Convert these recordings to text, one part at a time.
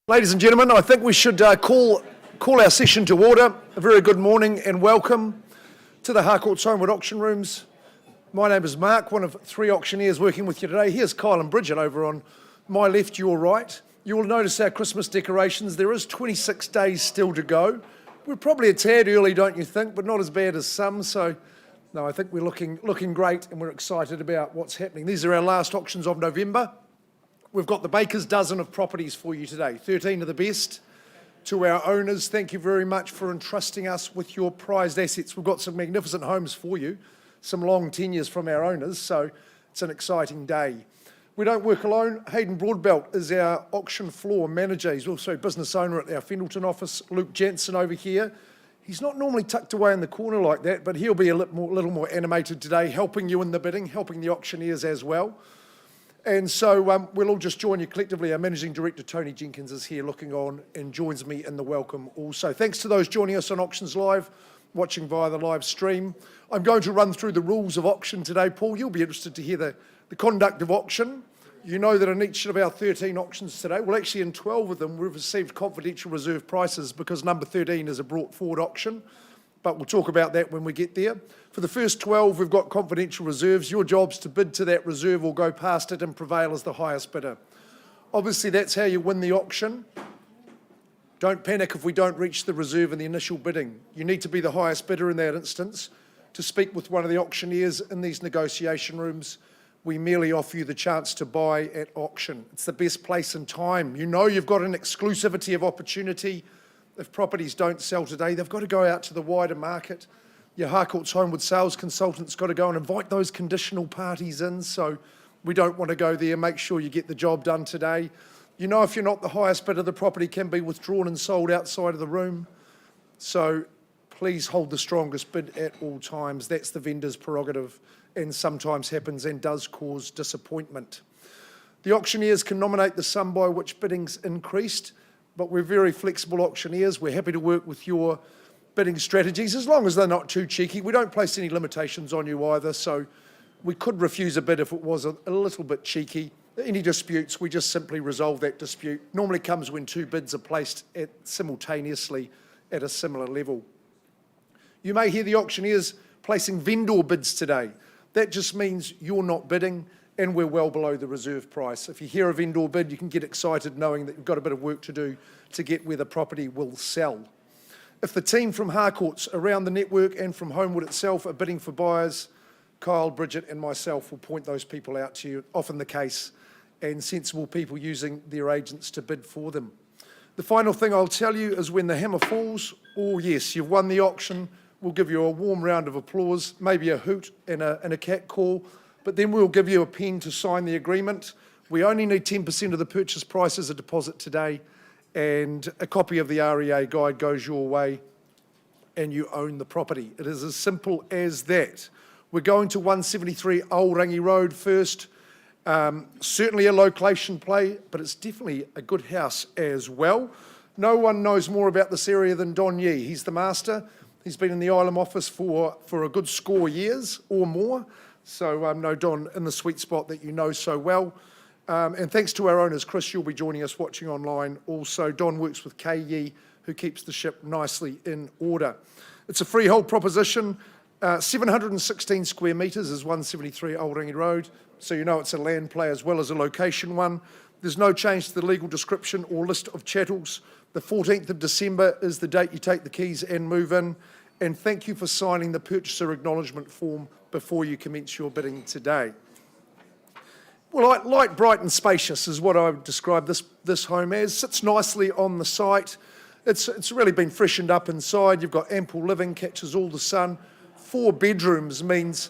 Ladies and gentlemen, I think we should call our session to order. A very good morning and welcome to the Harcourt's Holmwood auction rooms. My name is Mark, one of three auctioneers working with you today. Here's Kyle and Bridget over on my left, your right. You will notice our Christmas decorations. There is 26 days still to go. We're probably a tad early, don't you think, but not as bad as some. So, no, I think we're looking great and we're excited about what's happening. These are our last auctions of November. We've got the baker's dozen of properties for you today, 13 of the best. To our owners, thank you very much for entrusting us with your prized assets. We've got some magnificent homes for you, some long tenures from our owners, so it's an exciting day. We don't work alone. Hayden Broadbelt is our auction floor manager. He's also business owner at our Fendalton office. Luke Jansen over here. He's not normally tucked away in the corner like that, but he'll be a little more animated today, helping you in the bidding, helping the auctioneers as well. And so we'll all just join you collectively. Our Managing Director, Tony Jenkins, is here looking on and joins me in the welcome also. Thanks to those joining us on Auctions Live, watching via the live stream. I'm going to run through the rules of auction today. Paul, you'll be interested to hear the conduct of auction. You know that in each of our 13 auctions today, well, actually in 12 of them, we've received confidential reserve prices because number 13 is a brought forward auction. But we'll talk about that when we get there. For the first 12, we've got confidential reserves. Your job's to bid to that reserve or go past it and prevail as the highest bidder. Obviously, that's how you win the auction. Don't panic if we don't reach the reserve in the initial bidding. You need to be the highest bidder in that instance. To speak with one of the auctioneers in these negotiation rooms, we merely offer you the chance to buy at auction. It's the best place and time. You know you've got an exclusivity of opportunity. If properties don't sell today, they've got to go out to the wider market. Your Harcourt's Holmwood sales consultant's got to go and invite those conditional parties in, so we don't want to go there. Make sure you get the job done today. You know if you're not the highest bidder, the property can be withdrawn and sold outside of the room. So please hold the strongest bid at all times. That's the vendor's prerogative and sometimes happens and does cause disappointment. The auctioneers can nominate the sum by which bidding's increased, but we're very flexible auctioneers. We're happy to work with your bidding strategies as long as they're not too cheeky. We don't place any limitations on you either, so we could refuse a bid if it was a little bit cheeky. Any disputes, we just simply resolve that dispute. Normally comes when two bids are placed simultaneously at a similar level. You may hear the auctioneers placing vendor bids today. That just means you're not bidding and we're well below the reserve price. If you hear a vendor bid, you can get excited knowing that you've got a bit of work to do to get where the property will sell. If the team from Harcourt's around the network and from Holmwood itself are bidding for buyers, Kyle, Bridget and myself will point those people out to you, often the case, and sensible people using their agents to bid for them. The final thing I'll tell you is when the hammer falls, oh yes, you've won the auction, we'll give you a warm round of applause, maybe a hoot and a cat call, but then we'll give you a pen to sign the agreement. We only need 10% of the purchase price as a deposit today, and a copy of the REA guide goes your way and you own the property. It is as simple as that. We're going to 173 Orangi Road first. Certainly a location play, but it's definitely a good house as well. No one knows more about this area than Don Yee. He's the master. He's been in the Ilam office for a good score years or more. So no, Don, in the sweet spot that you know so well. And thanks to our owners, Chris, you'll be joining us watching online. Also, Don works with K.E., who keeps the ship nicely in order. It's a freehold proposition. 716 square metres is 173 Orangi Road. So you know it's a land play as well as a location one. There's no change to the legal description or list of chattels. The 14th of December is the date you take the keys and move in. And thank you for signing the purchaser acknowledgement form before you commence your bidding today. Well, light, bright and spacious is what I would describe this home as. Sits nicely on the site. It's really been freshened up inside. You've got ample living, catches all the sun. 4 bedrooms means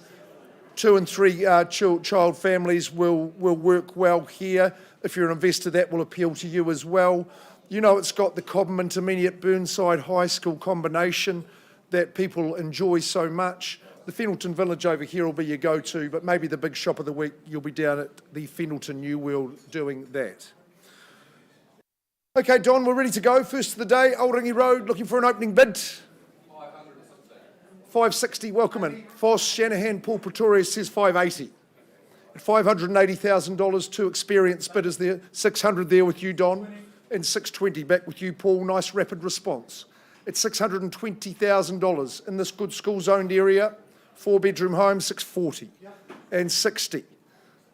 2 and 3 child families will work well here. If you're an investor, that will appeal to you as well. You know it's got the Cobham Intermediate Burnside High School combination that people enjoy so much. The Fendalton Village over here will be your go-to, but maybe the big shop of the week, you'll be down at the Fendalton New World doing that. Okay, Don, we're ready to go. First of the day, Orangi Road, looking for an opening bid. 560, welcome in. Foss, Shanahan, Paul Pretorius says 580. At $580,000, 2 experienced bidders there, 600 there with you, Don. And 620, back with you, Paul. Nice rapid response. It's $620,000 in this good schools-owned area. 4-bedroom home, 640. And 60.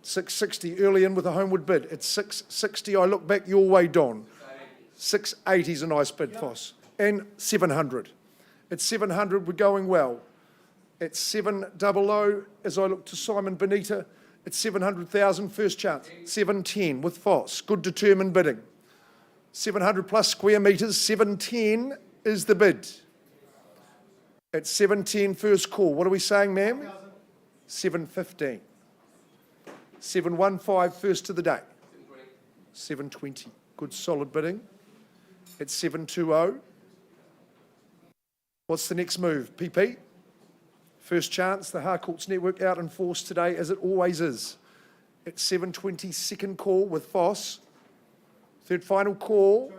660 early in with a Holmwood bid. At 660, I look back your way, Don. 680 is a nice bid, Foss. And 700. At 700, we're going well. At 700, as I look to Simon Benita, at 700,000, first chance. 710 with Foss. Good determined bidding. 700 plus square metres, 710 is the bid. At 710, first call. What are we saying, ma'am? 715. 715, first of the day. 720. Good solid bidding. At 720. What's the next move? PP? First chance, the Harcourts Network out in force today, as it always is. At 720, second call with Foss. Third final call.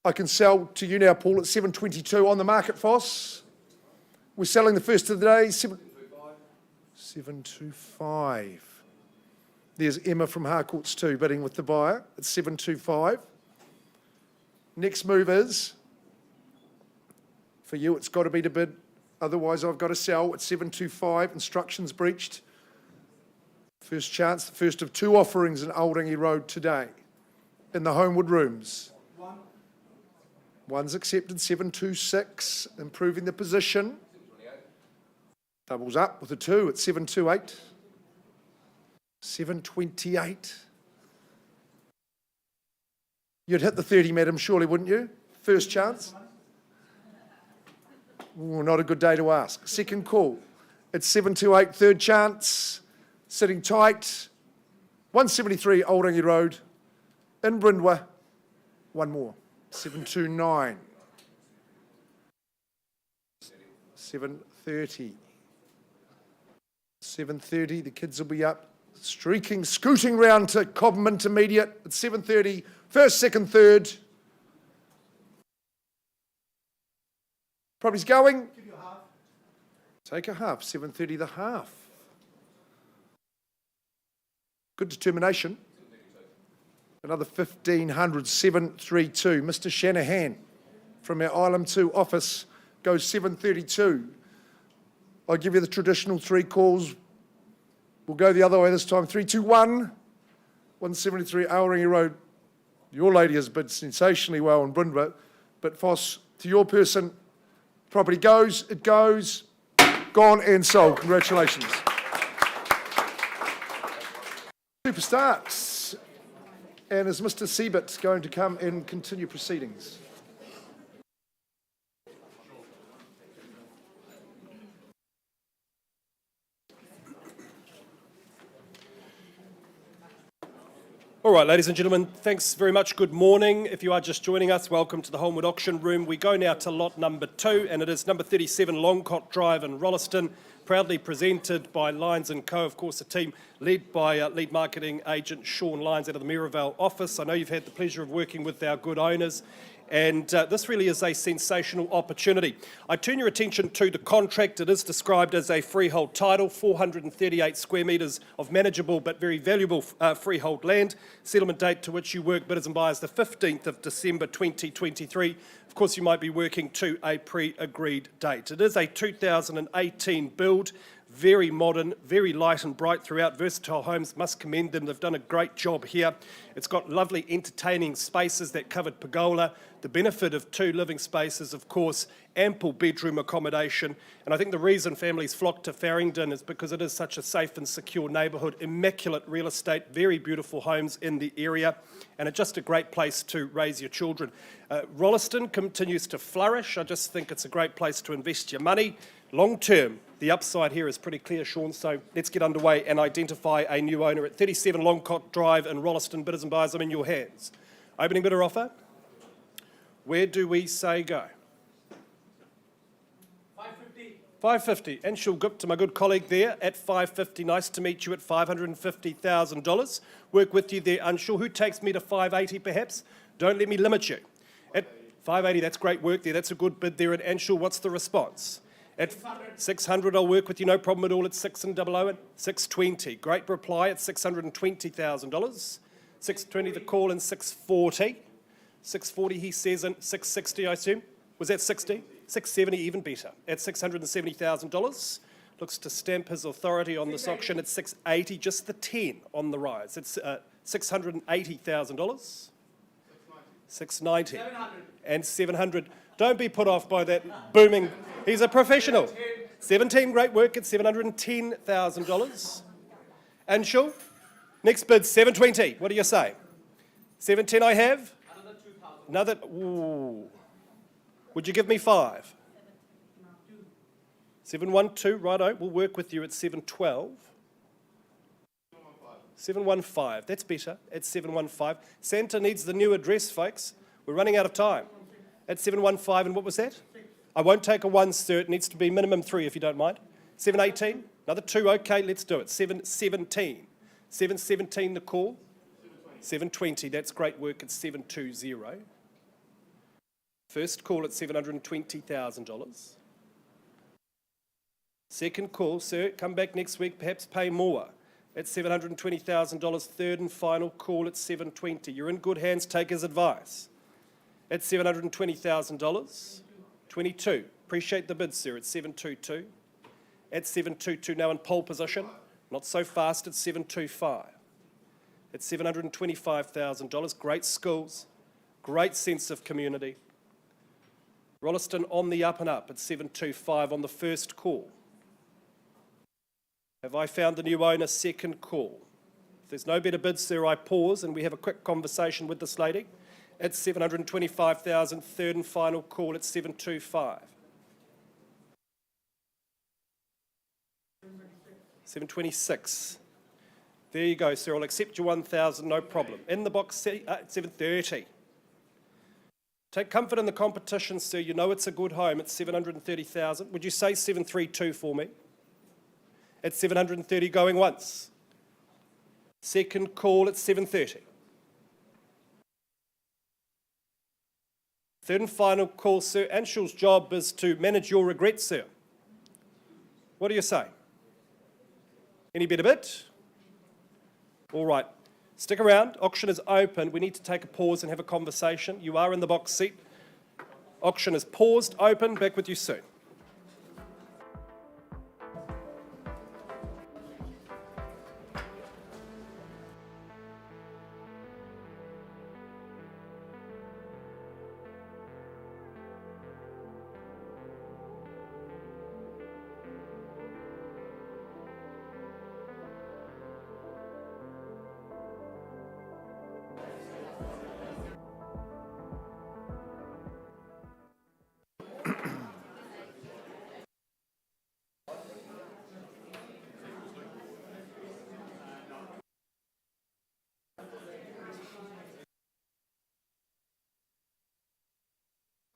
I can sell to you now, Paul, at 722 on the market, Foss. We're selling the first of the day, 725. There's Emma from Harcourts 2 bidding with the buyer at 725. Next move is, for you, it's got to be to bid. Otherwise, I've got to sell at 725. Instructions breached. First chance, the first of 2 offerings in Oldingie Road today in the Holmwood rooms. One's accepted, 726, improving the position. Doubles up with a 2 at 728. 728. You'd hit the 30, madam, surely, wouldn't you? First chance. Ooh, not a good day to ask. Second call. It's 728, third chance. Sitting tight. 173 Oldingie Road. In Brindwa. One more. 729. 730. 730, the kids will be up. Streaking, scooting round to Cobham Intermediate at 7:30. First, second, third. Property's going. Give you a half. Take a half. 7:30 the half. Good determination. Another 1,500. 732. Mr. Shanahan from our Island 2 office goes 732. I'll give you the traditional 3 calls. We'll go the other way this time. 321. 173 Oldingie Road. Your lady has bid sensationally well in Brindwa, but Foss, to your person, property goes, it goes, gone and sold. Congratulations. Super starts. And is Mr. Siebert going to come and continue proceedings? All right, ladies and gentlemen, thanks very much. Good morning. If you are just joining us, welcome to the Holmwood Auction Room. We go now to lot number 2, and it is number 37 Longcott Drive in Rolleston, proudly presented by Lyons & Co. Of course, a team led by lead marketing agent Sean Lyons out of the Maryvale office. I know you've had the pleasure of working with our good owners, and this really is a sensational opportunity. I turn your attention to the contract. It is described as a freehold title, 438 square metres of manageable but very valuable freehold land. Settlement date to which you work, bidders and buyers, the 15th of December 2023. Of course, you might be working to a pre-agreed date. It is a 2018 build. Very modern, very light and bright throughout. Versatile Homes, must commend them. They've done a great job here. It's got lovely entertaining spaces, that covered pergola. The benefit of 2 living spaces, of course, ample bedroom accommodation. And I think the reason families flock to Farringdon is because it is such a safe and secure neighbourhood, immaculate real estate, very beautiful homes in the area, and it's just a great place to raise your children. Rolleston continues to flourish. I just think it's a great place to invest your money. Long term, the upside here is pretty clear, Sean, so let's get underway and identify a new owner at 37 Longcott Drive in Rolleston. Bidders and buyers, I'm in your hands. Opening bidder offer. Where do we say go? 550. 550. And she'll go to my good colleague there at 550. Nice to meet you at $550,000. Work with you there, unsure. Who takes me to 580 perhaps? Don't let me limit you. At 580, that's great work there. That's a good bid there at Anshul. What's the response? At 600, I'll work with you, no problem at all. At 600 and 620. Great reply at $620,000. 620 the call and 640. 640 he says, and 660 I assume. Was that 60? 670 even better at $670,000. Looks to stamp his authority on this auction at 680, just the 10 on the rise. It's $680,000. 690 and 700. Don't be put off by that booming. He's a professional. 17, great work at $710,000. And Shul, next bid 720. What do you say? 710 I have. Another. Ooh. Would you give me 5? 712, righto. We'll work with you at 712. 715, that's better, at 715. Santa needs the new address, folks. We're running out of time. At 715, and what was that? I won't take a 1, sir. It needs to be minimum 3, if you don't mind. 718, another 2, okay, let's do it. 717. 717, the call. 720, that's great work at 720. First call at $720,000. Second call, sir, come back next week, perhaps pay more. At $720,000, third and final call at $720. You're in good hands, take his advice. At $720,000, 22. Appreciate the bid, sir, at 722. At 722, now in pole position, not so fast at 725. At $725,000, great skills, great sense of community. Rolleston on the up and up at 725 on the first call. Have I found the new owner? Second call. If there's no better bid, sir, I pause and we have a quick conversation with this lady. At 725,000, third and final call at 725. 726. There you go, sir. I'll accept your 1,000, no problem. In the box, 730. Take comfort in the competition, sir. You know it's a good home at 730,000. Would you say 732 for me? At 730 going once. Second call at 730. Third and final call, sir. Anshul's job is to manage your regrets, sir. What do you say? Any better bid? All right. Stick around. Auction is open. We need to take a pause and have a conversation. You are in the box seat. Auction is paused, open. Back with you soon.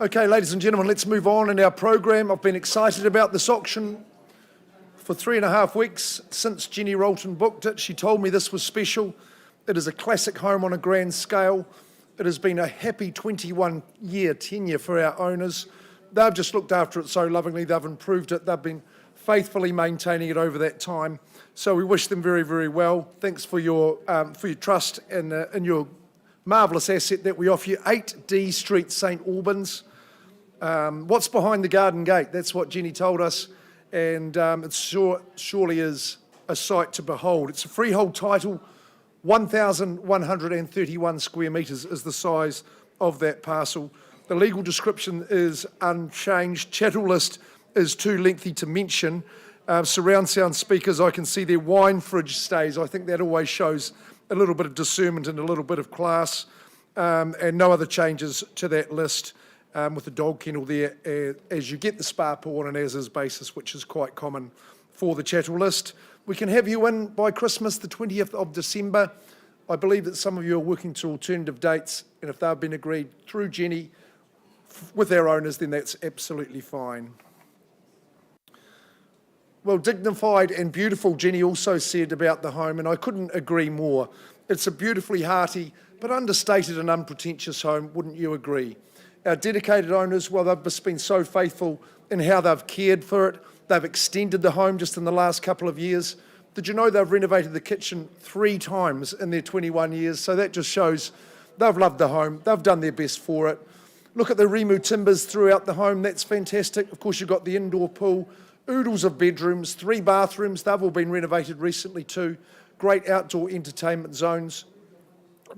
Okay, ladies and gentlemen, let's move on in our program. I've been excited about this auction for 3.5 weeks since Jenny Rolton booked it. She told me this was special. It is a classic home on a grand scale. It has been a happy 21-year tenure for our owners. They've just looked after it so lovingly. They've improved it. They've been faithfully maintaining it over that time. So we wish them very, very well. Thanks for your trust and your marvellous asset that we offer you. 8D Street, St Albans. What's behind the garden gate? That's what Jenny told us, and it surely is a sight to behold. It's a freehold title, 1,131 square metres is the size of that parcel. The legal description is unchanged. Chattel list is too lengthy to mention. Surround sound speakers, I can see their wine fridge stays. I think that always shows a little bit of discernment and a little bit of class, and no other changes to that list. With the dog kennel there, as you get the spa pool on an as-is basis, which is quite common for the chattel list. We can have you in by Christmas, the 20th of December. I believe that some of you are working to alternative dates, and if they've been agreed through Jenny with our owners, then that's absolutely fine. Well, dignified and beautiful, Jenny also said about the home, and I couldn't agree more. It's a beautifully hearty, but understated and unpretentious home, wouldn't you agree? Our dedicated owners, well, they've just been so faithful in how they've cared for it. They've extended the home just in the last couple of years. Did you know they've renovated the kitchen 3 times in their 21 years? So that just shows they've loved the home. They've done their best for it. Look at the Rimu timbers throughout the home. That's fantastic. Of course, you've got the indoor pool, oodles of bedrooms, 3 bathrooms. They've all been renovated recently too. Great outdoor entertainment zones.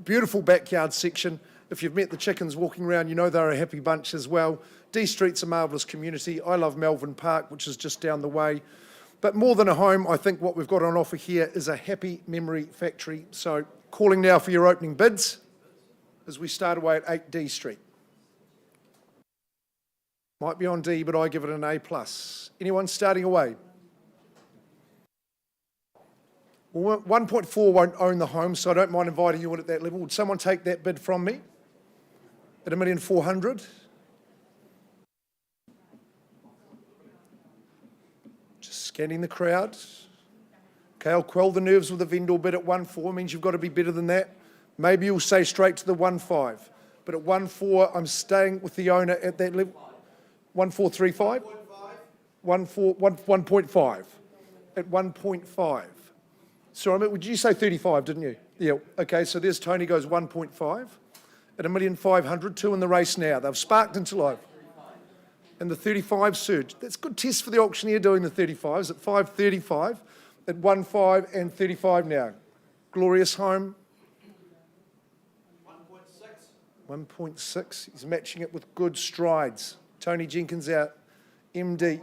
Beautiful backyard section. If you've met the chickens walking around, you know they're a happy bunch as well. D Street's a marvellous community. I love Melvin Park, which is just down the way. But more than a home, I think what we've got on offer here is a happy memory factory. So calling now for your opening bids as we start away at 8 D Street. Might be on D, but I give it an A+. Anyone starting away? Well, 1.4 won't own the home, so I don't mind inviting you in at that level. Would someone take that bid from me at 1,400,000? Just scanning the crowd. Okay, I'll quell the nerves with a vendor bid at 1.4. Means you've got to be better than that. Maybe you'll say straight to the 1.5. But at 1.4, I'm staying with the owner at that level. 1.435? 1.5. At 1.5. Sorry, did you say 35, didn't you? Yeah, okay, so there's Tony goes 1.5 at 1,500,000, 2 in the race now. They've sparked into life. And the 35 surge. That's a good test for the auctioneer doing the 35s at 5.35, at 1.5 and 35 now. Glorious home. 1.6. He's matching it with good strides. Tony Jenkins out. MD.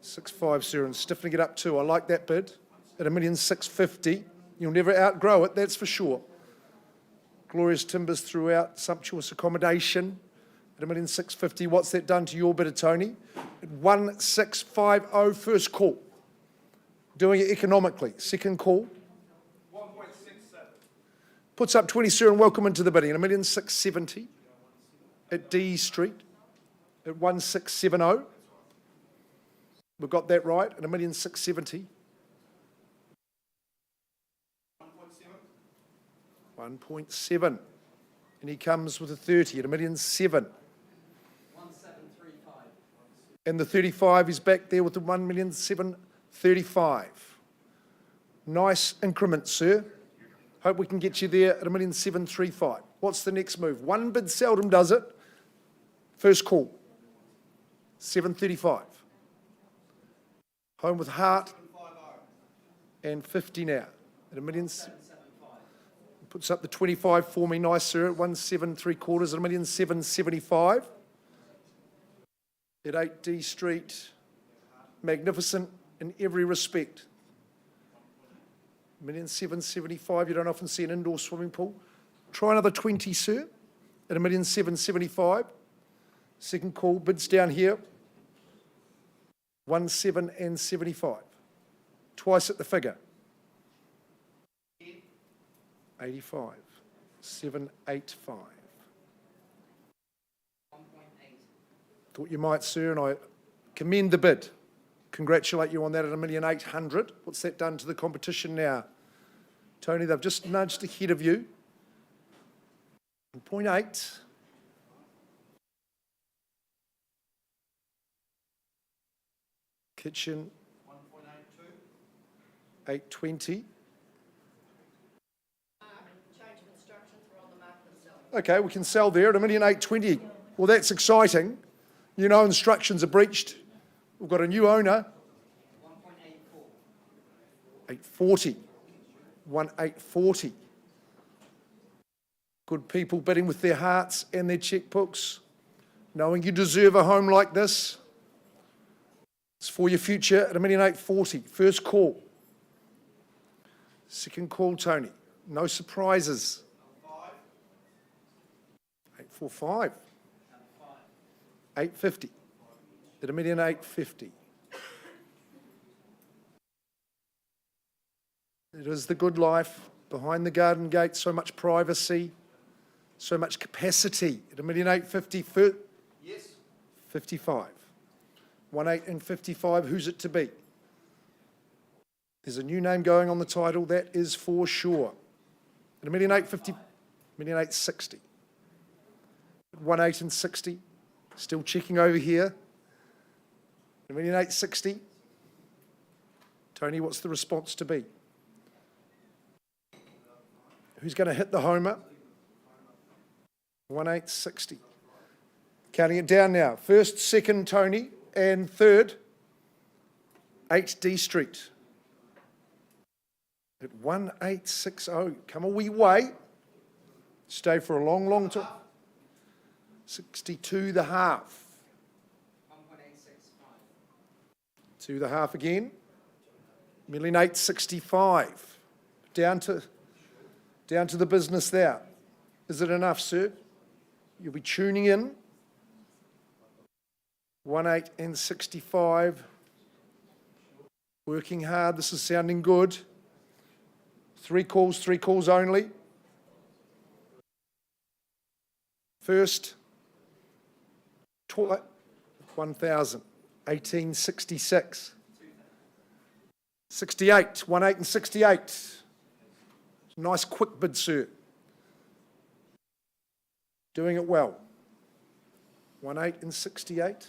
6.5, sir, and stiffening it up too. I like that bid. At 1,650,000. You'll never outgrow it, that's for sure. Glorious timbers throughout, sumptuous accommodation. At 1,650,000, what's that done to your bidder, Tony? At 1,650, first call. Doing it economically. Second call. 1.67. Puts up 20, sir, and welcome into the bidding. At 1,670,000 at D Street. At 1,670,000. We've got that right. At 1,670,000. 1.7. And he comes with a 30 at 1,700,000. 1,735. And the 35 is back there with the 1,735,000. Nice increment, sir. Hope we can get you there at 1,735,000. What's the next move? One bid seldom does it. First call. 735. Home with heart. And 50 now. At 1,775,000. Puts up the 25 for me, nice sir, at 1.775, at 1,775,000. At 8 D Street, magnificent in every respect. 1,775,000, you don't often see an indoor swimming pool. Try another 20, sir, at 1,775,000. Second call, bids down here, 1,775,000. Twice at the figure. 85, 785. 1.8. Thought you might, sir, and I commend the bid. Congratulate you on that at 1,800,000. What's that done to the competition now? Tony, they've just nudged ahead of you. 1.8. Kitchen. 1.82. 820. Change of instructions, we're on the mark for sale. Okay, we can sell there at 1,820,000. Well, that's exciting. You know instructions are breached. We've got a new owner. 1.84. 840. 1,840. Good people bidding with their hearts and their checkbooks, knowing you deserve a home like this. It's for your future at 1,840,000. First call. Second call, Tony. No surprises. 845. 850. At 1,850,000. It is the good life. Behind the garden gate, so much privacy, so much capacity. At 1,850,000. Yes. 55. 1.8 and 55. Who's it to be? There's a new name going on the title, that is for sure. At 1,850,000, 1,860,000. 1.8 and 60. Still checking over here. 1,860,000. Tony, what's the response to be? Who's going to hit the homer? 1860. Counting it down now. First, second, Tony, and third, 8D Street. At 1860. Come a wee way. Stay for a long, long time. 62 the half. 2 the half again. 1,865. Down to the business there. Is it enough, sir? You'll be tuning in. 1865. Working hard. This is sounding good. 3 calls only. First, 1,000. 1866. 68. 1868. Nice quick bid, sir. Doing it well. 1868.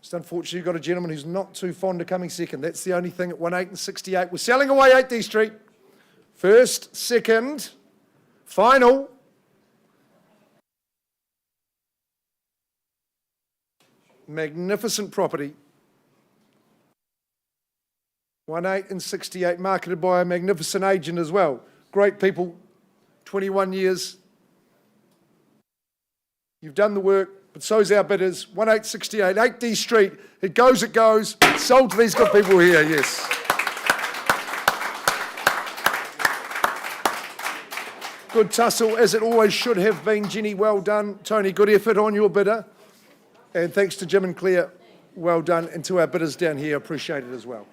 Just unfortunately, you've got a gentleman who's not too fond of coming second. That's the only thing at 1868. We're selling away 8D Street. First, second, final. Magnificent property. 1868, marketed by a magnificent agent as well. Great people, 21 years. You've done the work, but so's our bidders. 1868, 8D Street. It goes. Sold to these good people here, yes. Good tussle, as it always should have been. Jenny, well done. Tony, good effort on your bidder. And thanks to Jim and Claire, well done. And to our bidders down here, appreciate it as well.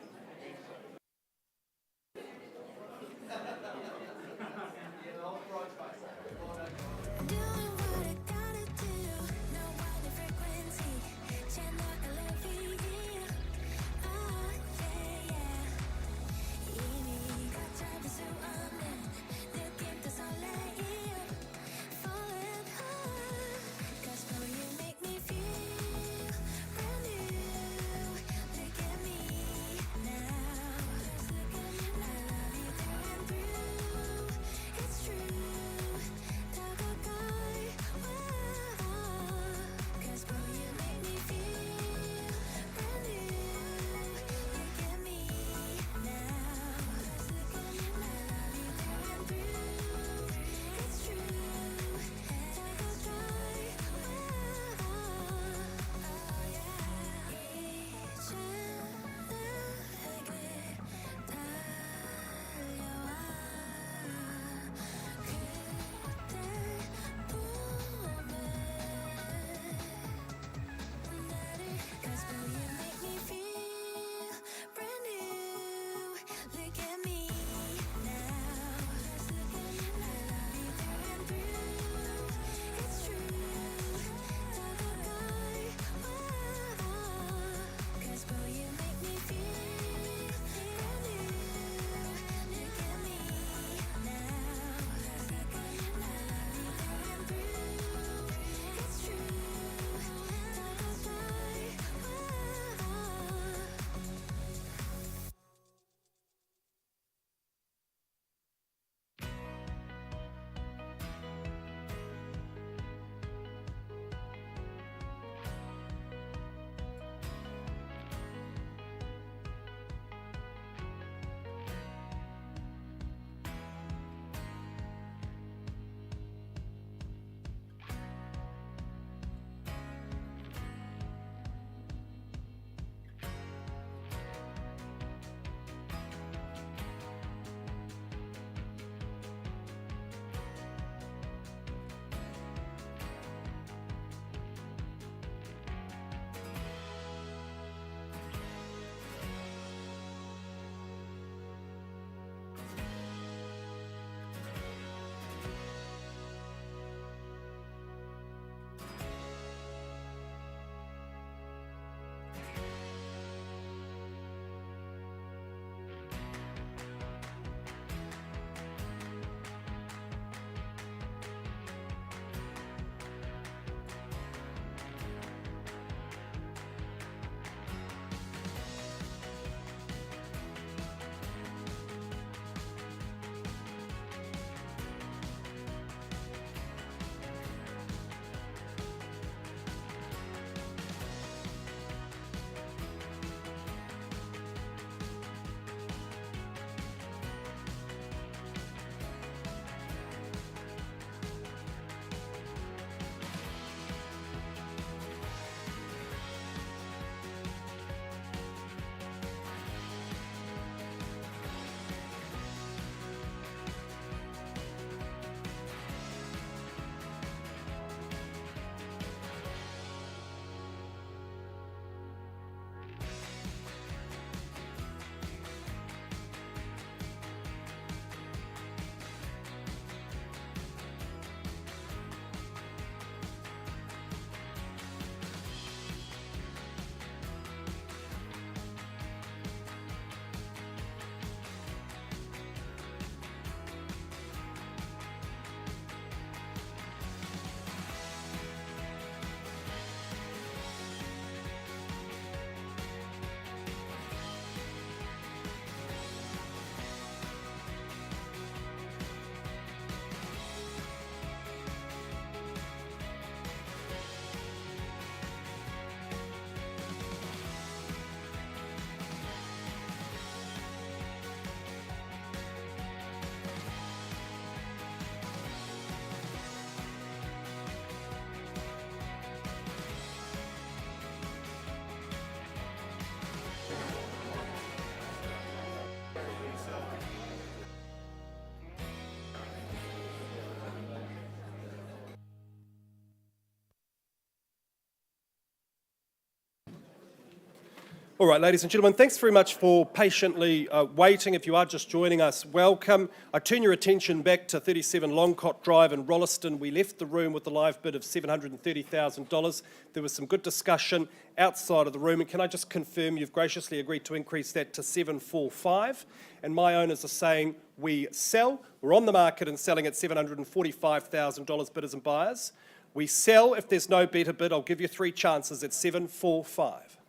All right, ladies and gentlemen, thanks very much for patiently waiting. If you are just joining us, welcome. I turn your attention back to 37 Longcott Drive in Rolleston. We left the room with the live bid of $730,000. There was some good discussion outside of the room, and can I just confirm you've graciously agreed to increase that to 745? And my owners are saying we sell. We're on the market and selling at $745,000, bidders and buyers. We sell. If there's no better bid, I'll give you 3 chances at 745.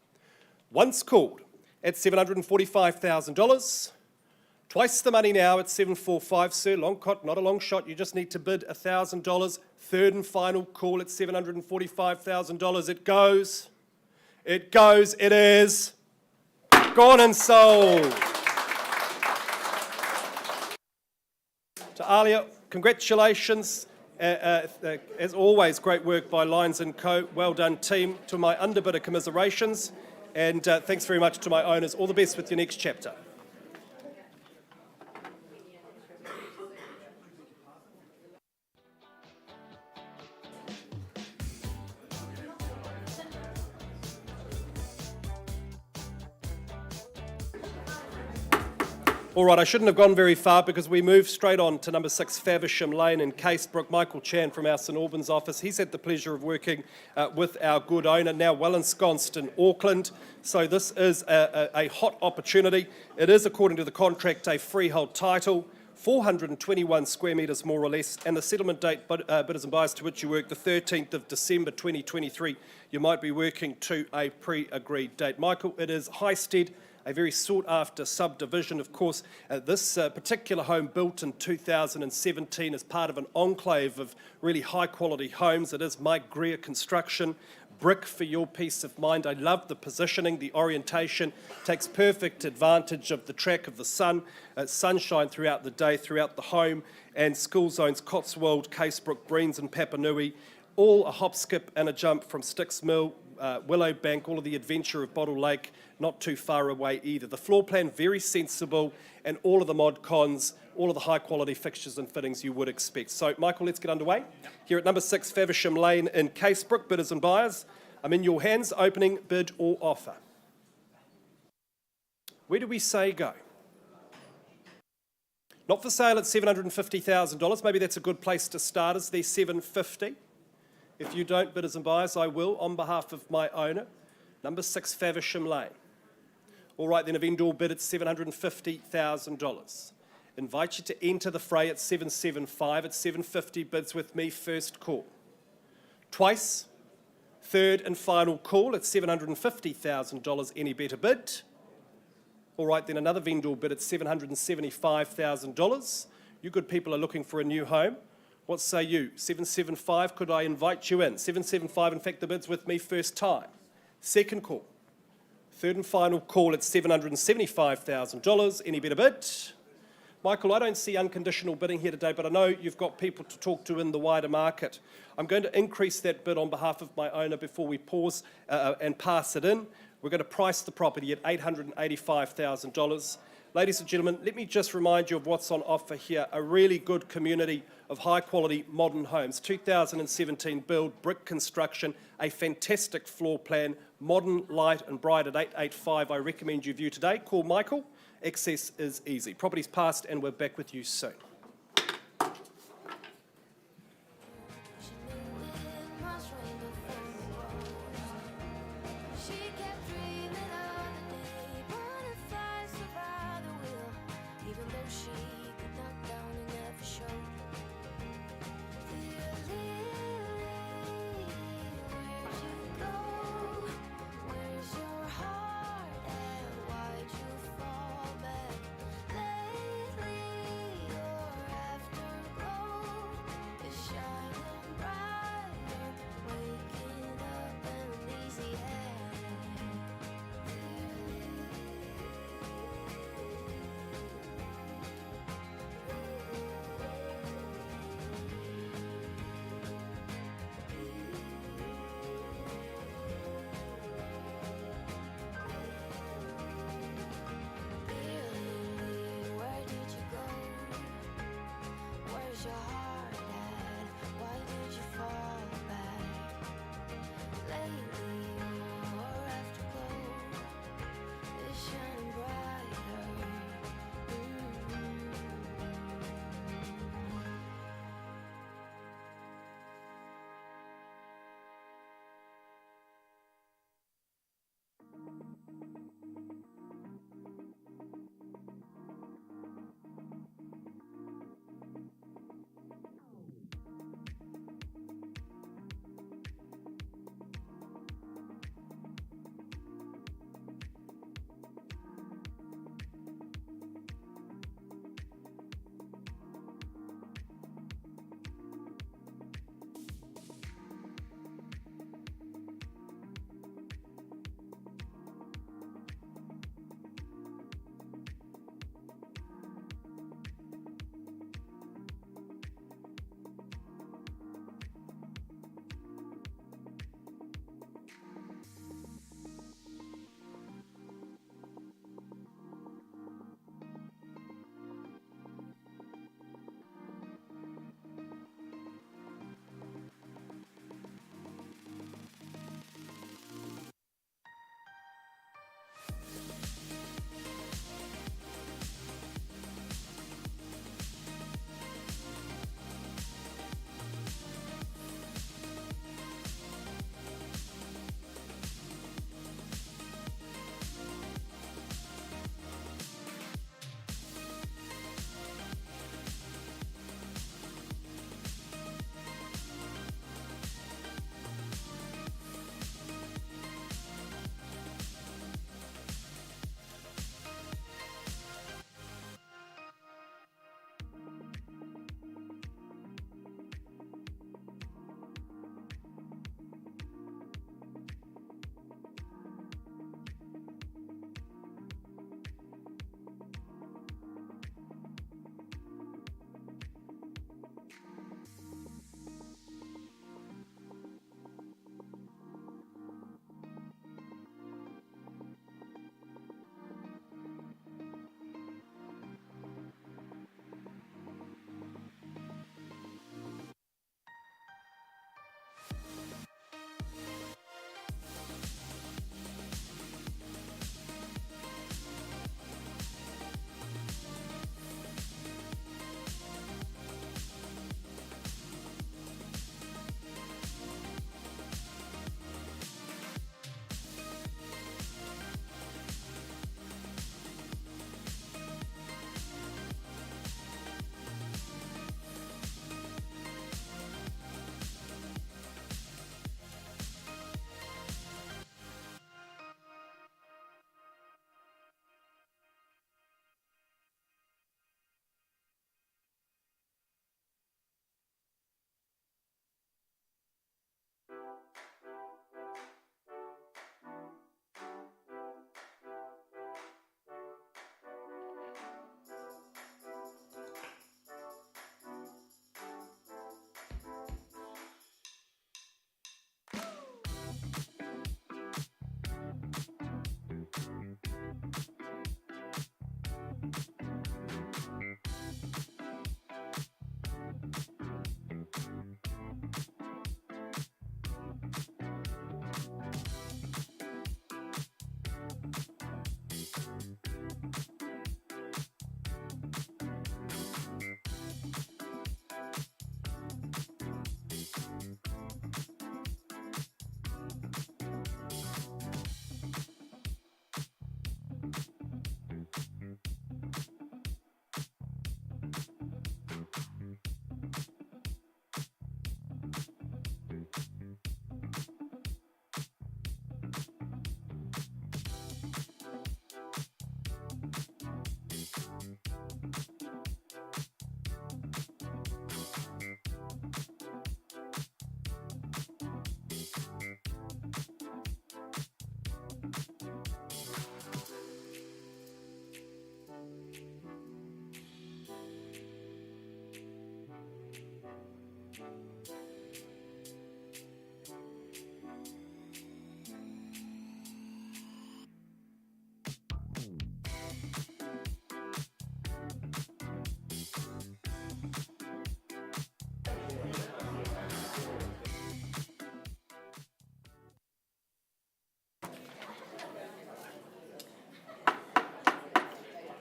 Once called at $745,000, twice the money now at 745, sir. Longcott, not a long shot. You just need to bid $1,000. Third and final call at $745,000. It goes. It goes. It is gone and sold. To Alia, congratulations. As always, great work by Lyons & Co. Well done, team. To my underbidder, commiserations. And thanks very much to my owners. All the best with your next chapter. All right, I shouldn't have gone very far because we moved straight on to number 6 Faversham Lane in Casebrook. Michael Chan from our St Albans office. He's had the pleasure of working with our good owner, now well ensconced in Auckland. So this is a hot opportunity. It is, according to the contract, a freehold title, 421 square metres more or less, and the settlement date, bidders and buyers, to which you work, the 13th of December 2023. You might be working to a pre-agreed date. Michael, it is Highstead, a very sought-after subdivision. Of course, this particular home built in 2017 as part of an enclave of really high-quality homes. It is Mike Greer construction, brick for your peace of mind. I love the positioning, the orientation, takes perfect advantage of the track of the sun, sunshine throughout the day, throughout the home, and school zones, Cotswold, Casebrook, Breens and Papanui, all a hop, skip and a jump from Sticks Mill, Willow Bank, all of the adventure of Bottle Lake, not too far away either. The floor plan, very sensible, and all of the mod cons, all of the high quality fixtures and fittings you would expect. So, Michael, let's get underway. Here at number 6 Faversham Lane in Casebrook, bidders and buyers, I'm in your hands, opening bid or offer. Where do we say go? Not for sale at $750,000. Maybe that's a good place to start. Is there $750,000? If you don't, bidders and buyers, I will, on behalf of my owner. Number 6 Faversham Lane. All right, then, a vendor bid at $750,000. Invite you to enter the fray at $775,000. At $750,000, bids with me, first call. Twice, third and final call at $750,000. Any better bid? All right, then, another vendor bid at $775,000. You good people are looking for a new home. What say you? 775, could I invite you in? 775, in fact, the bid's with me first time. Second call. Third and final call at $775,000. Any better bid? Michael, I don't see unconditional bidding here today, but I know you've got people to talk to in the wider market. I'm going to increase that bid on behalf of my owner before we pause and pass it in. We're going to price the property at $885,000. Ladies and gentlemen, let me just remind you of what's on offer here. A really good community of high-quality modern homes. 2017 build, brick construction, a fantastic floor plan, modern, light and bright at 885. I recommend you view today. Call Michael. Access is easy. Property's passed and we're back with you soon.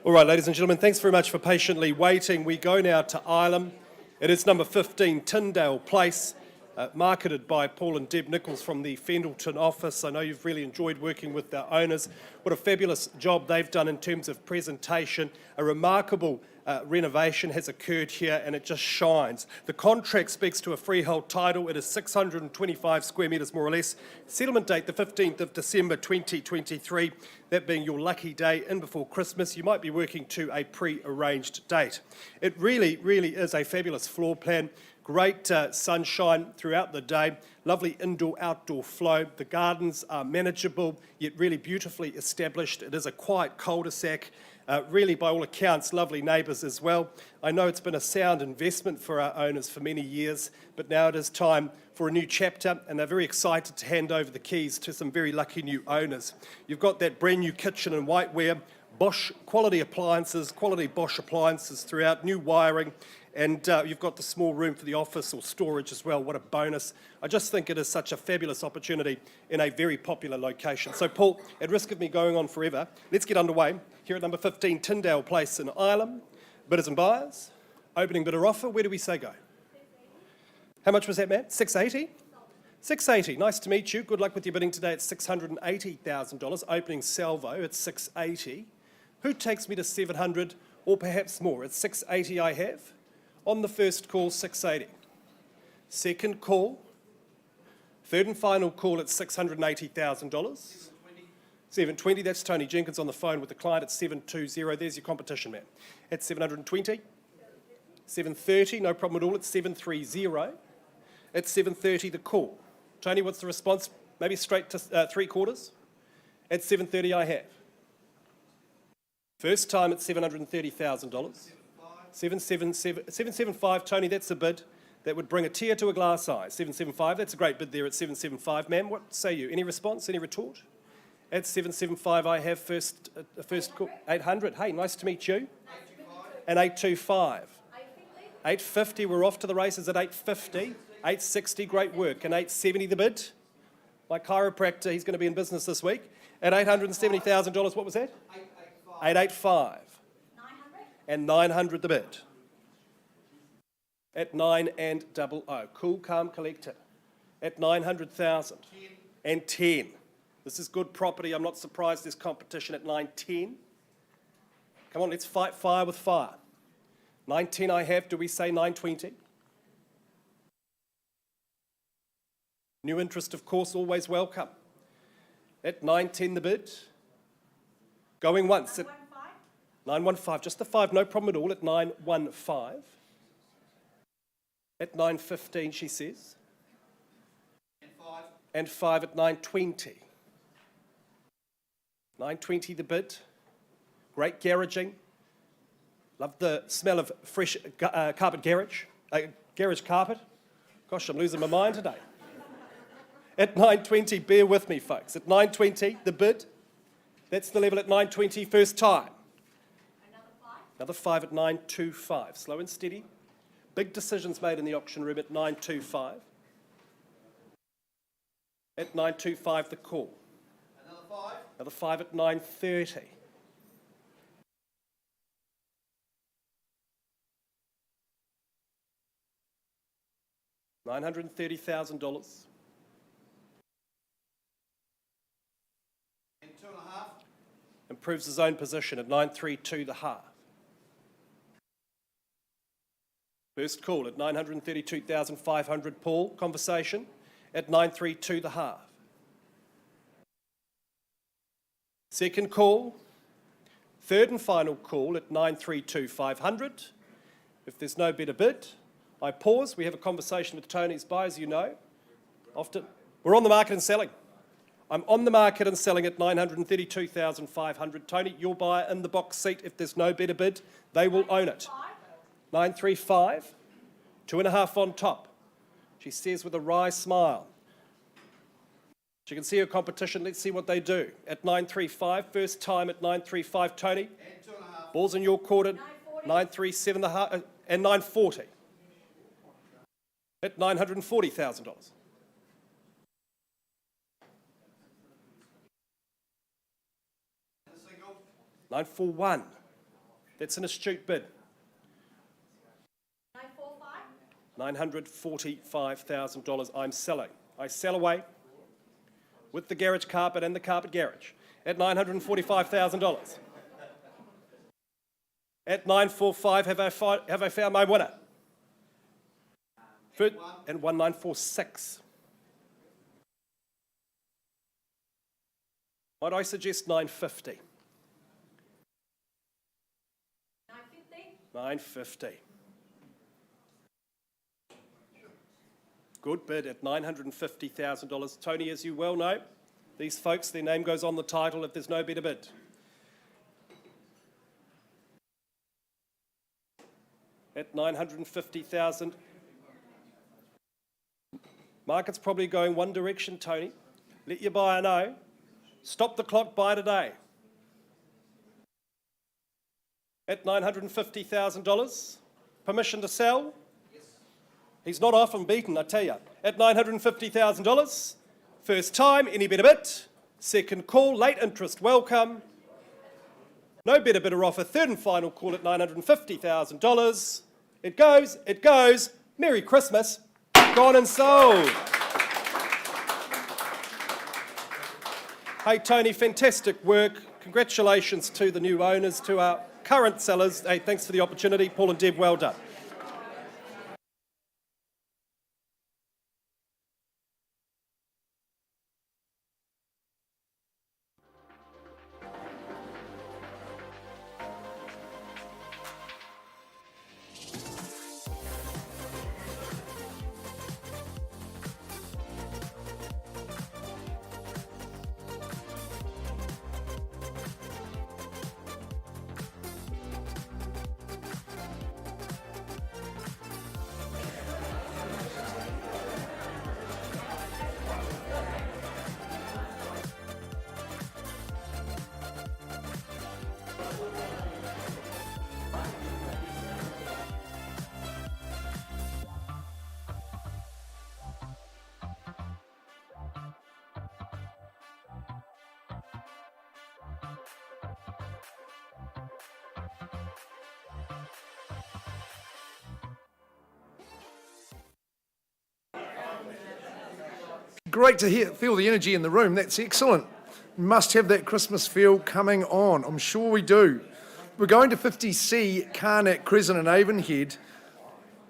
All right, ladies and gentlemen, thanks very much for patiently waiting. We go now to Ilam. It is number 15, Tyndale Place, marketed by Paul and Deb Nichols from the Fendleton office. I know you've really enjoyed working with their owners. What a fabulous job they've done in terms of presentation. A remarkable renovation has occurred here and it just shines. The contract speaks to a freehold title. It is 625 square metres more or less. Settlement date the 15th of December 2023. That being your lucky day in before Christmas. You might be working to a pre-arranged date. It really is a fabulous floor plan. Great sunshine throughout the day, lovely indoor-outdoor flow. The gardens are manageable, yet really beautifully established. It is a quiet cul-de-sac, really by all accounts, lovely neighbours as well. I know it's been a sound investment for our owners for many years, but now it is time for a new chapter, and they're very excited to hand over the keys to some very lucky new owners. You've got that brand new kitchen and whiteware, Bosch quality appliances, quality Bosch appliances throughout, new wiring, and you've got the small room for the office or storage as well. What a bonus. I just think it is such a fabulous opportunity in a very popular location. So Paul, at risk of me going on forever, let's get underway. Here at number 15, Tyndale Place in Ilam. Bidders and buyers, opening bidder offer, where do we say go? How much was that, Matt? 680? 680, nice to meet you. Good luck with your bidding today at $680,000. Opening salvo at 680. Who takes me to 700 or perhaps more? It's 680 I have. On the first call, 680. Second call, third and final call at $680,000. 720, that's Tony Jenkins on the phone with the client at 720. There's your competition, man. At 720. 730, no problem at all, at 730. At 730, the call. Tony, what's the response? Maybe straight to 3 quarters? At 730, I have. First time at $730,000. 775, Tony, that's a bid that would bring a tear to a glass eye. 775, that's a great bid there at 775. Ma'am, what say you? Any response, any retort? At 775, I have first call. 800, hey, nice to meet you. And 825. 850, we're off to the races at 850. 860, great work. And 870, the bid. My chiropractor, he's going to be in business this week. At $870,000, what was that? 885. And 900 the bid. At 900. Cool, calm, collector. At 900,000. And 10. This is good property. I'm not surprised there's competition at 910. Come on, let's fight fire with fire. 910 I have. Do we say 920? New interest, of course, always welcome. At 910 the bid. Going once. At 915, just the 5, no problem at all, at 915. At 915, she says. And 5 at 920. 920 the bid. Great garaging. Love the smell of fresh carpet garage. Garage carpet. Gosh, I'm losing my mind today. At 920, bear with me, folks. At 920, the bid. That's the level at 920, first time. Another 5 at 925. Slow and steady. Big decisions made in the auction room at 925. At 925, the call. Another 5 at 930. $930,000. And 2.5. Improves his own position at 932 the half. First call at 932,500, Paul. Conversation at 932 the half. Second call. Third and final call at 932,500. If there's no better bid, I pause. We have a conversation with Tony's buyers, you know. Often we're on the market and selling. I'm on the market and selling at 932,500. Tony, your buyer in the box seat. If there's no better bid, they will own it. 935, 2.5 on top. She says with a wry smile. She can see her competition. Let's see what they do. At 935, first time at 935, Tony. And 2.5. Ball's in your court at 937 the half, and 940. At $940,000. Single. 941. That's an astute bid. 945. $945,000 I'm selling. I sell away with the garage carpet and the carpet garage at $945,000. At 945, have I found my winner? And 1946. Might I suggest 950? 950. 950. Good bid at $950,000. Tony, as you well know, these folks, their name goes on the title if there's no better bid. At $950,000. Market's probably going one direction, Tony. Let your buyer know. Stop the clock, buy today. At $950,000. Permission to sell? Yes. He's not often beaten, I tell you. At $950,000. First time, any better bid? Second call, late interest, welcome. No better bidder offer, third and final call at $950,000. It goes. Merry Christmas. Gone and sold. Hey, Tony, fantastic work. Congratulations to the new owners, to our current sellers. Hey, thanks for the opportunity. Paul and Deb, well done. Great to feel the energy in the room. That's excellent. Must have that Christmas feel coming on. I'm sure we do. We're going to 50C Carnac Crescent in Avonhead.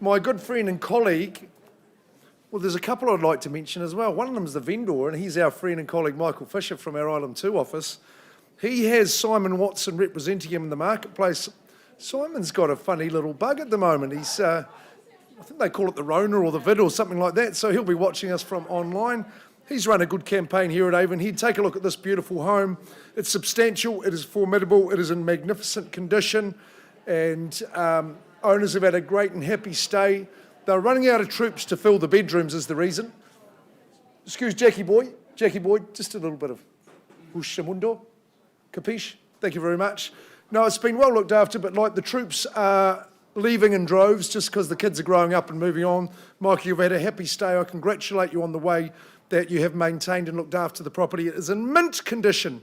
My good friend and colleague, well, there's a couple I'd like to mention as well. One of them is the vendor, and he's our friend and colleague Michael Fisher from our Island 2 office. He has Simon Watson representing him in the marketplace. Simon's got a funny little bug at the moment. He's I think they call it the Rona or the Vid or something like that, so he'll be watching us from online. He's run a good campaign here at Avonhead. Take a look at this beautiful home. It's substantial, it is formidable, it is in magnificent condition, and owners have had a great and happy stay. They're running out of troops to fill the bedrooms is the reason. Excuse Jackie boy, just a little bit of Ushamundo, capiche? Thank you very much. No, it's been well looked after, but like the troops are leaving in droves just because the kids are growing up and moving on. Mikey, you've had a happy stay. I congratulate you on the way that you have maintained and looked after the property. It is in mint condition,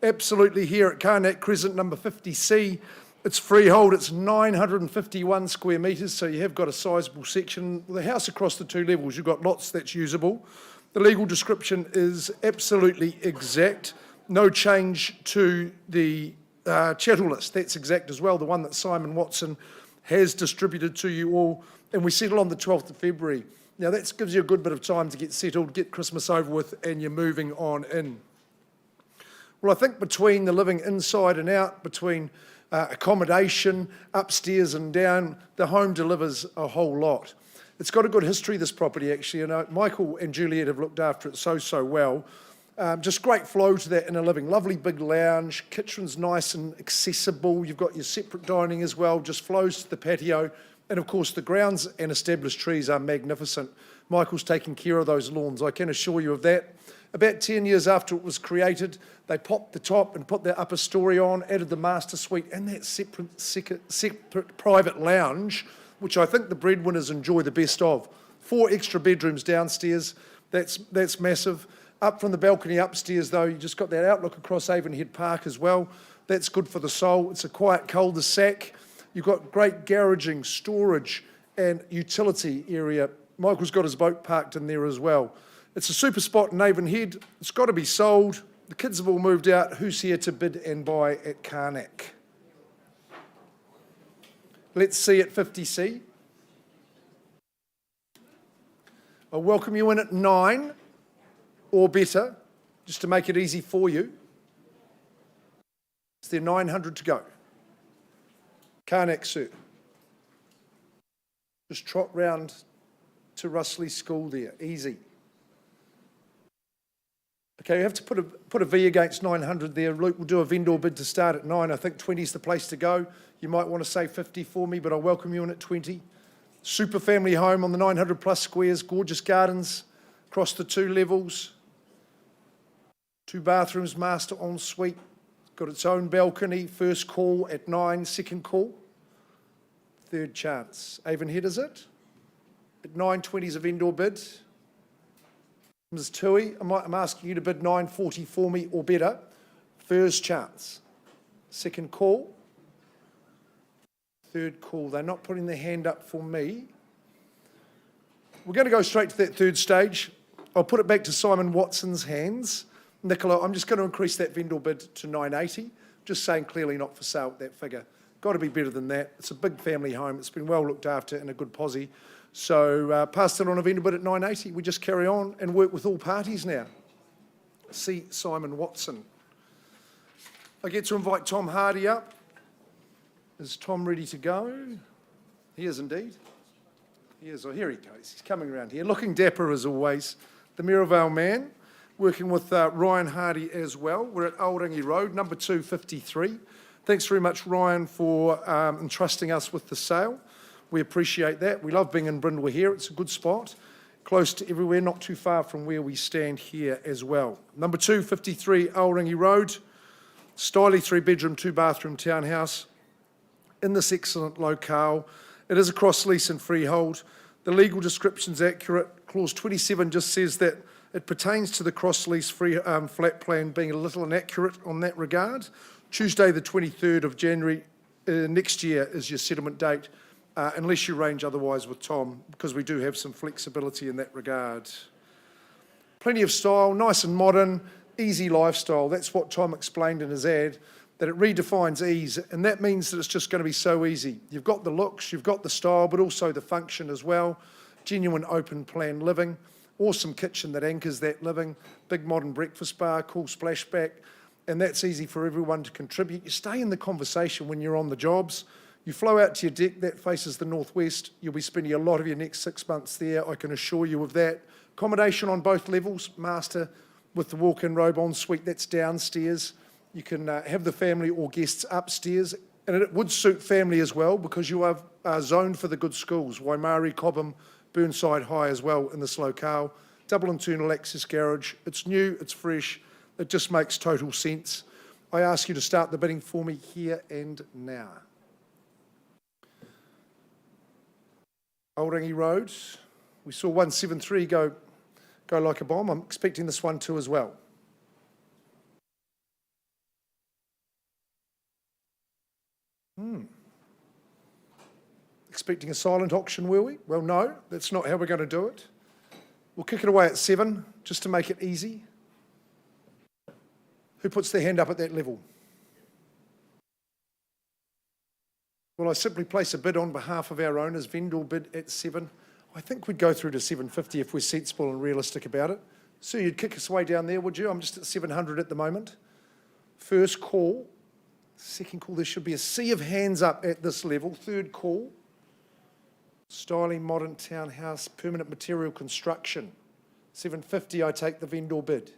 absolutely, here at Carnac Crescent, number 50C. It's freehold, it's 951 square metres, so you have got a sizable section. The house across the two levels, you've got lots that's usable. The legal description is absolutely exact. No change to the chattel list, that's exact as well, the one that Simon Watson has distributed to you all, and we settle on the 12th of February. Now that gives you a good bit of time to get settled, get Christmas over with, and you're moving on in. Well, I think between the living inside and out, between accommodation, upstairs and down, the home delivers a whole lot. It's got a good history, this property actually, and Michael and Juliet have looked after it so well. Just great flow to that inner living. Lovely big lounge, kitchen's nice and accessible. You've got your separate dining as well, just flows to the patio. And of course, the grounds and established trees are magnificent. Michael's taking care of those lawns, I can assure you of that. About 10 years after it was created, they popped the top and put their upper story on, added the master suite and that separate private lounge, which I think the breadwinners enjoy the best of. 4 extra bedrooms downstairs, that's massive. Up from the balcony upstairs, though, you just got that outlook across Avonhead Park as well. That's good for the soul. It's a quiet cul-de-sac. You've got great garaging, storage, and utility area. Michael's got his boat parked in there as well. It's a super spot in Avonhead. It's got to be sold. The kids have all moved out. Who's here to bid and buy at Karnak? Let's see at 50C. I'll welcome you in at 9 or better, just to make it easy for you. Is there 900 to go? Karnak, sir. Just trot round to Russley School there, easy. Okay, you have to put a V against 900 there. Luke will do a vendor bid to start at 9. I think 20 is the place to go. You might want to say 50 for me, but I'll welcome you in at 20. Super family home on the 900 plus squares, gorgeous gardens across the 2 levels. 2 bathrooms, master ensuite. Got its own balcony. First call at 9, second call. Third chance. Avonhead, is it? At 9.20 is a vendor bid. Ms. Tui, I'm asking you to bid 9.40 for me or better. First chance. Second call. Third call. They're not putting their hand up for me. We're going to go straight to that third stage. I'll put it back to Simon Watson's hands. Nicola, I'm just going to increase that vendor bid to 9.80. Just saying clearly not for sale at that figure. Got to be better than that. It's a big family home. It's been well looked after and a good posse. So passed it on a vendor bid at 9.80. We just carry on and work with all parties now. See Simon Watson. I get to invite Tom Hardy up. Is Tom ready to go? He is indeed. He is. Oh, here he goes. He's coming around here. Looking dapper as always. The Maryvale man. Working with Ryan Hardy as well. We're at Oldingie Road, number 253. Thanks very much, Ryan, for entrusting us with the sale. We appreciate that. We love being in Brindle here. It's a good spot. Close to everywhere, not too far from where we stand here as well. Number 253, Oldingie Road. Styly 3-bedroom, 2-bathroom townhouse. In this excellent locale. It is a cross lease and freehold. The legal description's accurate. Clause 27 just says that it pertains to the cross lease free flat plan being a little inaccurate on that regard. Tuesday the 23rd of January next year is your settlement date, unless you arrange otherwise with Tom, because we do have some flexibility in that regard. Plenty of style, nice and modern, easy lifestyle. That's what Tom explained in his ad, that it redefines ease, and that means that it's just going to be so easy. You've got the looks, you've got the style, but also the function as well. Genuine open plan living. Awesome kitchen that anchors that living, big modern breakfast bar, cool splashback, and that's easy for everyone to contribute. You stay in the conversation when you're on the jobs. You flow out to your deck, that faces the northwest. You'll be spending a lot of your next 6 months there, I can assure you of that. Accommodation on both levels, master with the walk-in robe en suite, that's downstairs. You can have the family or guests upstairs, and it would suit family as well because you are zoned for the good schools, Waimari, Cobham, Burnside High as well in this locale. Double internal access garage. It's new, it's fresh. It just makes total sense. I ask you to start the bidding for me here and now. Oldingie Road. We saw 173 go like a bomb. I'm expecting this one too as well. Expecting a silent auction, were we? Well, no, that's not how we're going to do it. We'll kick it away at 7, just to make it easy. Who puts their hand up at that level? Well, I simply place a bid on behalf of our owners, vendor bid at 7. I think we'd go through to 750 if we're sensible and realistic about it. So you'd kick us away down there, would you? I'm just at 700 at the moment. First call. Second call, there should be a sea of hands up at this level. Third call. Styling modern townhouse, permanent material construction. 750, I take the vendor bid.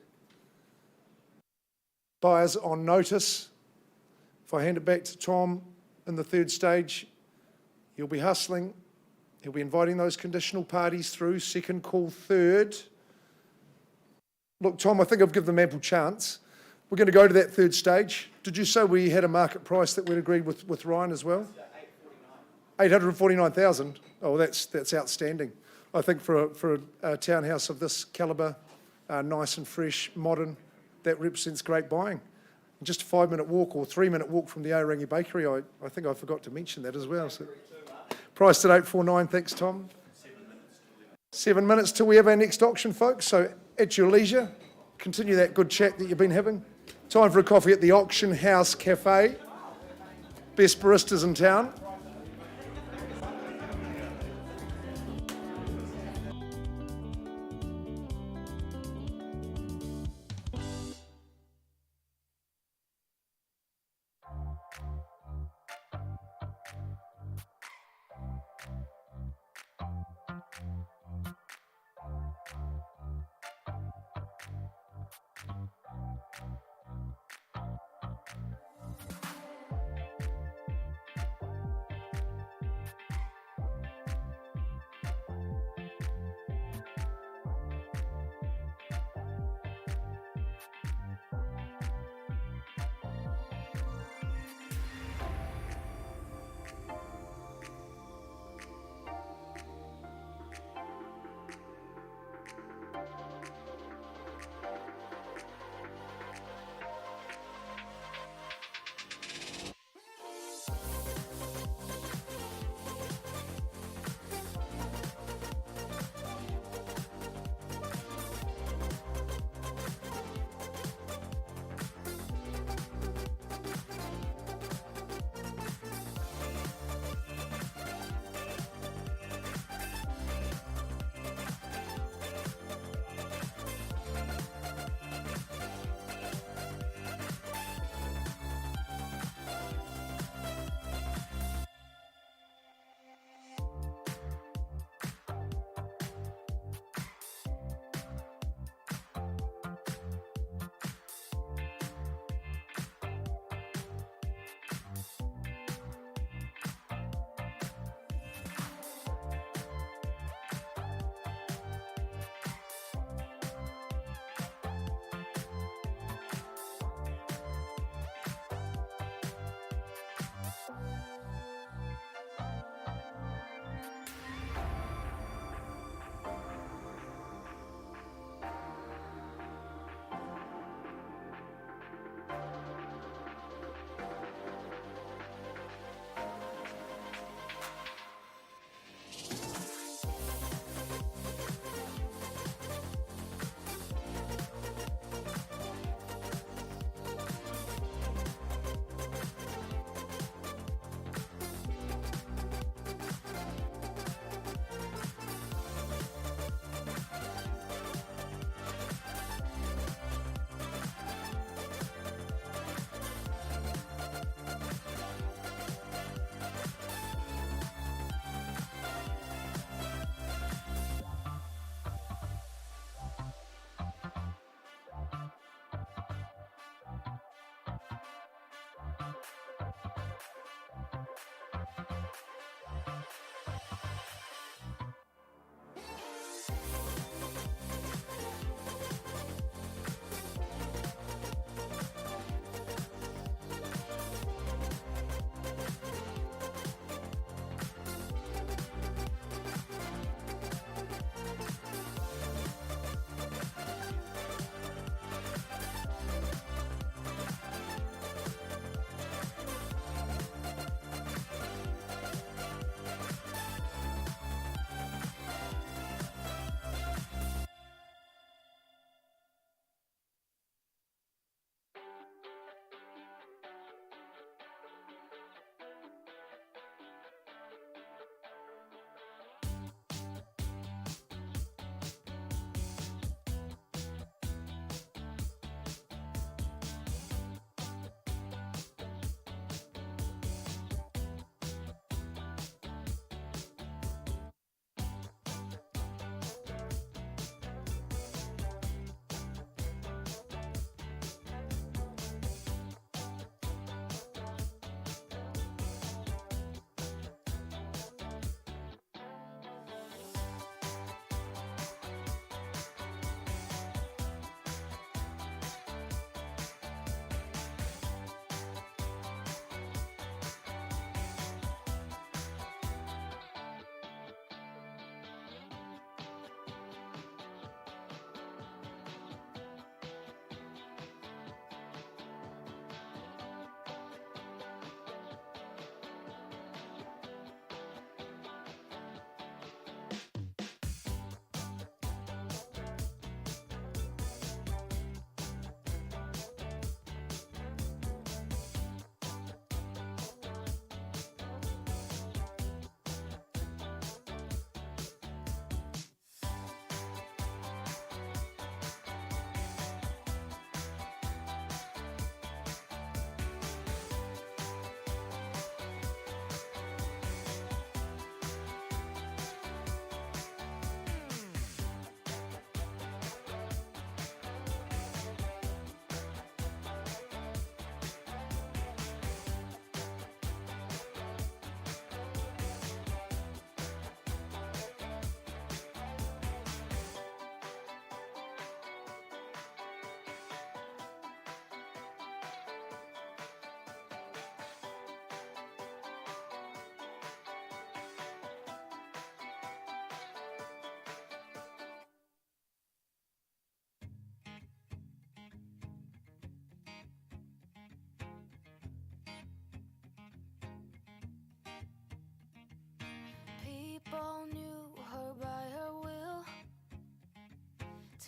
Buyers on notice. If I hand it back to Tom in the third stage, he'll be hustling. He'll be inviting those conditional parties through. Second call, third. Look, Tom, I think I've given them ample chance. We're going to go to that third stage. Did you say we had a market price that we'd agreed with Ryan as well? 849,000. Oh, that's outstanding. I think for a townhouse of this calibre, nice and fresh, modern, that represents great buying. Just a 5-minute walk or 3-minute walk from the Orangi Bakery. I think I forgot to mention that as well. So, priced at $849. Thanks, Tom. 7 minutes till we have our next auction, folks. So at your leisure, continue that good chat that you've been having. Time for a coffee at the Auction House Cafe. Best baristas in town.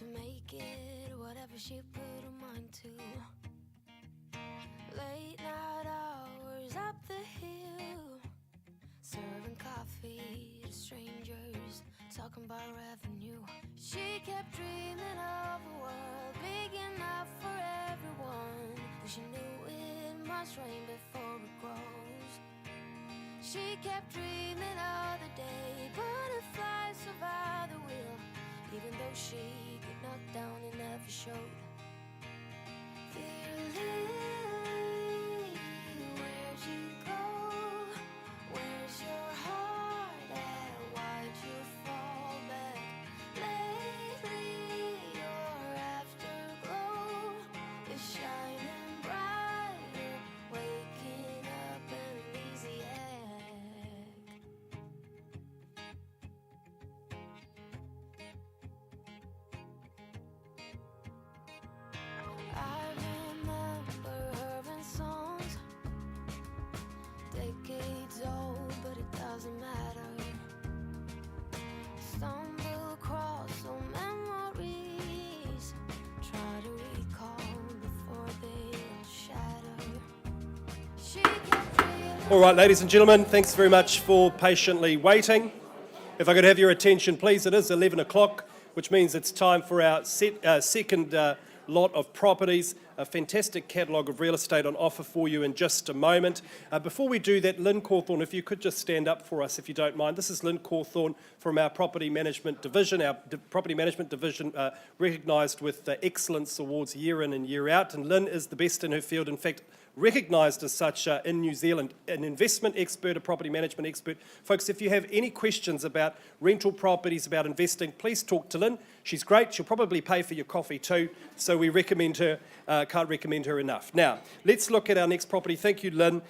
to make it whatever she put her mind to. Late night hours up the hill, serving coffee to strangers, talking about revenue. She kept dreaming of a world big enough for everyone, and she knew it must rain before it grows. She kept dreaming of the day butterflies survive the wheel, even though she get knocked down and never showed. Dear Lily, where'd you go? Where's your heart at? Why'd you fall back? Lately your afterglow is shining brighter, waking up an easy egg. I remember her in songs, decades old, but it doesn't matter. Stumble across old memories, try to recall before they all shatter. She kept dreaming. All right, ladies and gentlemen, thanks very much for patiently waiting. If I could have your attention, please. It is 11 o'clock, which means it's time for our second lot of properties, a fantastic catalogue of real estate on offer for you in just a moment. Before we do that, Lynn Cawthorne, if you could just stand up for us, if you don't mind. This is Lynn Cawthorne from our Property Management Division. Our Property Management Division recognised with excellence awards year in and year out, and Lynn is the best in her field. In fact, recognised as such in New Zealand, an investment expert, a property management expert. Folks, if you have any questions about rental properties, about investing, please talk to Lynn. She's great. She'll probably pay for your coffee too, so we recommend her, can't recommend her enough. Now, let's look at our next property. Thank you, Lynn.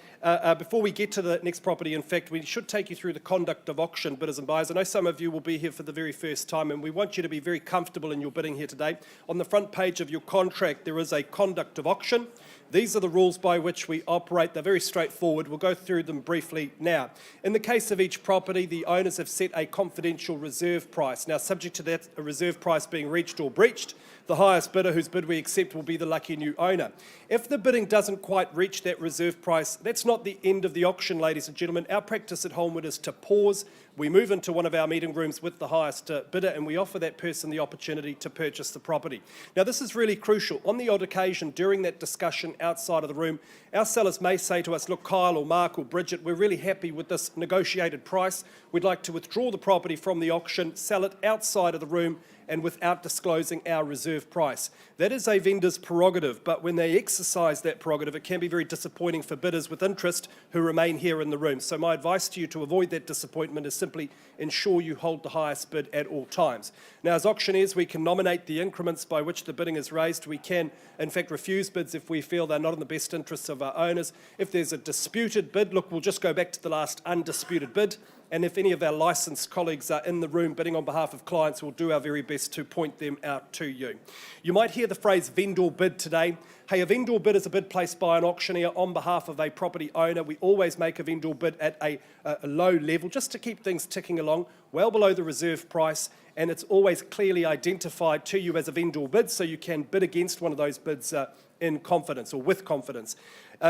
Before we get to the next property, in fact, we should take you through the conduct of auction, bidders and buyers. I know some of you will be here for the very first time, and we want you to be very comfortable in your bidding here today. On the front page of your contract, there is a conduct of auction. These are the rules by which we operate. They're very straightforward. We'll go through them briefly now. In the case of each property, the owners have set a confidential reserve price. Now, subject to that a reserve price being reached or breached, the highest bidder whose bid we accept will be the lucky new owner. If the bidding doesn't quite reach that reserve price, that's not the end of the auction, ladies and gentlemen. Our practice at Holmwood is to pause. We move into one of our meeting rooms with the highest bidder, and we offer that person the opportunity to purchase the property. Now, this is really crucial. On the odd occasion, during that discussion outside of the room, our sellers may say to us, look, Kyle or Mark or Bridget, we're really happy with this negotiated price. We'd like to withdraw the property from the auction, sell it outside of the room, and without disclosing our reserve price. That is a vendor's prerogative, but when they exercise that prerogative, it can be very disappointing for bidders with interest who remain here in the room. So my advice to you to avoid that disappointment is simply ensure you hold the highest bid at all times. Now, as auctioneers, we can nominate the increments by which the bidding is raised. We can, in fact, refuse bids if we feel they're not in the best interests of our owners. If there's a disputed bid, look, we'll just go back to the last undisputed bid. And if any of our licensed colleagues are in the room bidding on behalf of clients, we'll do our very best to point them out to you. You might hear the phrase vendor bid today. Hey, a vendor bid is a bid placed by an auctioneer on behalf of a property owner. We always make a vendor bid at a low level just to keep things ticking along, well below the reserve price, and it's always clearly identified to you as a vendor bid, so you can bid against one of those bids in confidence or with confidence.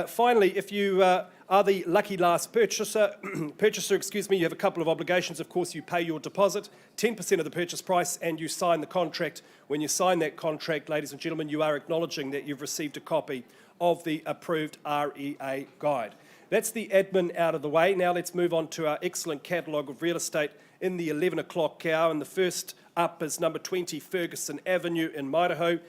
Finally, if you are the lucky last purchaser, you have a couple of obligations. Of course, you pay your deposit, 10% of the purchase price, and you sign the contract. When you sign that contract, ladies and gentlemen, you are acknowledging that you've received a copy of the approved REA guide. That's the admin out of the way. Now let's move on to our excellent catalogue of real estate in the 11 o'clock hour. And the first up is number 20 Ferguson Avenue in Mairoho,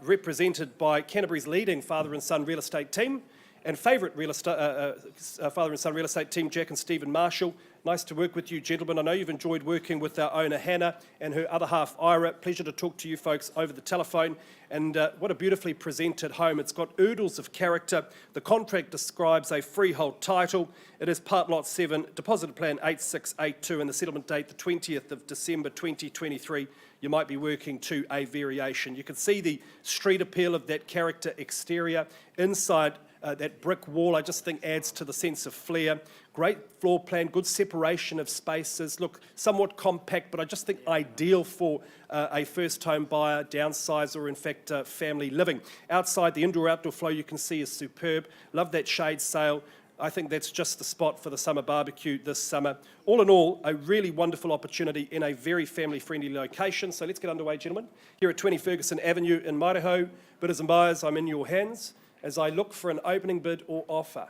represented by Canterbury's leading father and son real estate team and favourite father and son real estate team, Jack and Stephen Marshall. Nice to work with you, gentlemen. I know you've enjoyed working with our owner, Hannah, and her other half, Ira. Pleasure to talk to you folks over the telephone. And what a beautifully presented home. It's got oodles of character. The contract describes a freehold title. It is part lot 7, deposit plan 8682, and the settlement date the 20th of December 2023. You might be working to a variation. You can see the street appeal of that character exterior. Inside, That brick wall, I just think, adds to the sense of flair. Great floor plan, good separation of spaces. Look, somewhat compact, but I just think ideal for a first home buyer, downsize, or in fact, family living. Outside, the indoor-outdoor flow you can see is superb. Love that shade sail. I think that's just the spot for the summer barbecue this summer. All in all, a really wonderful opportunity in a very family-friendly location. So let's get underway, gentlemen. Here at 20 Ferguson Avenue in Maireho, bidders and buyers, I'm in your hands as I look for an opening bid or offer.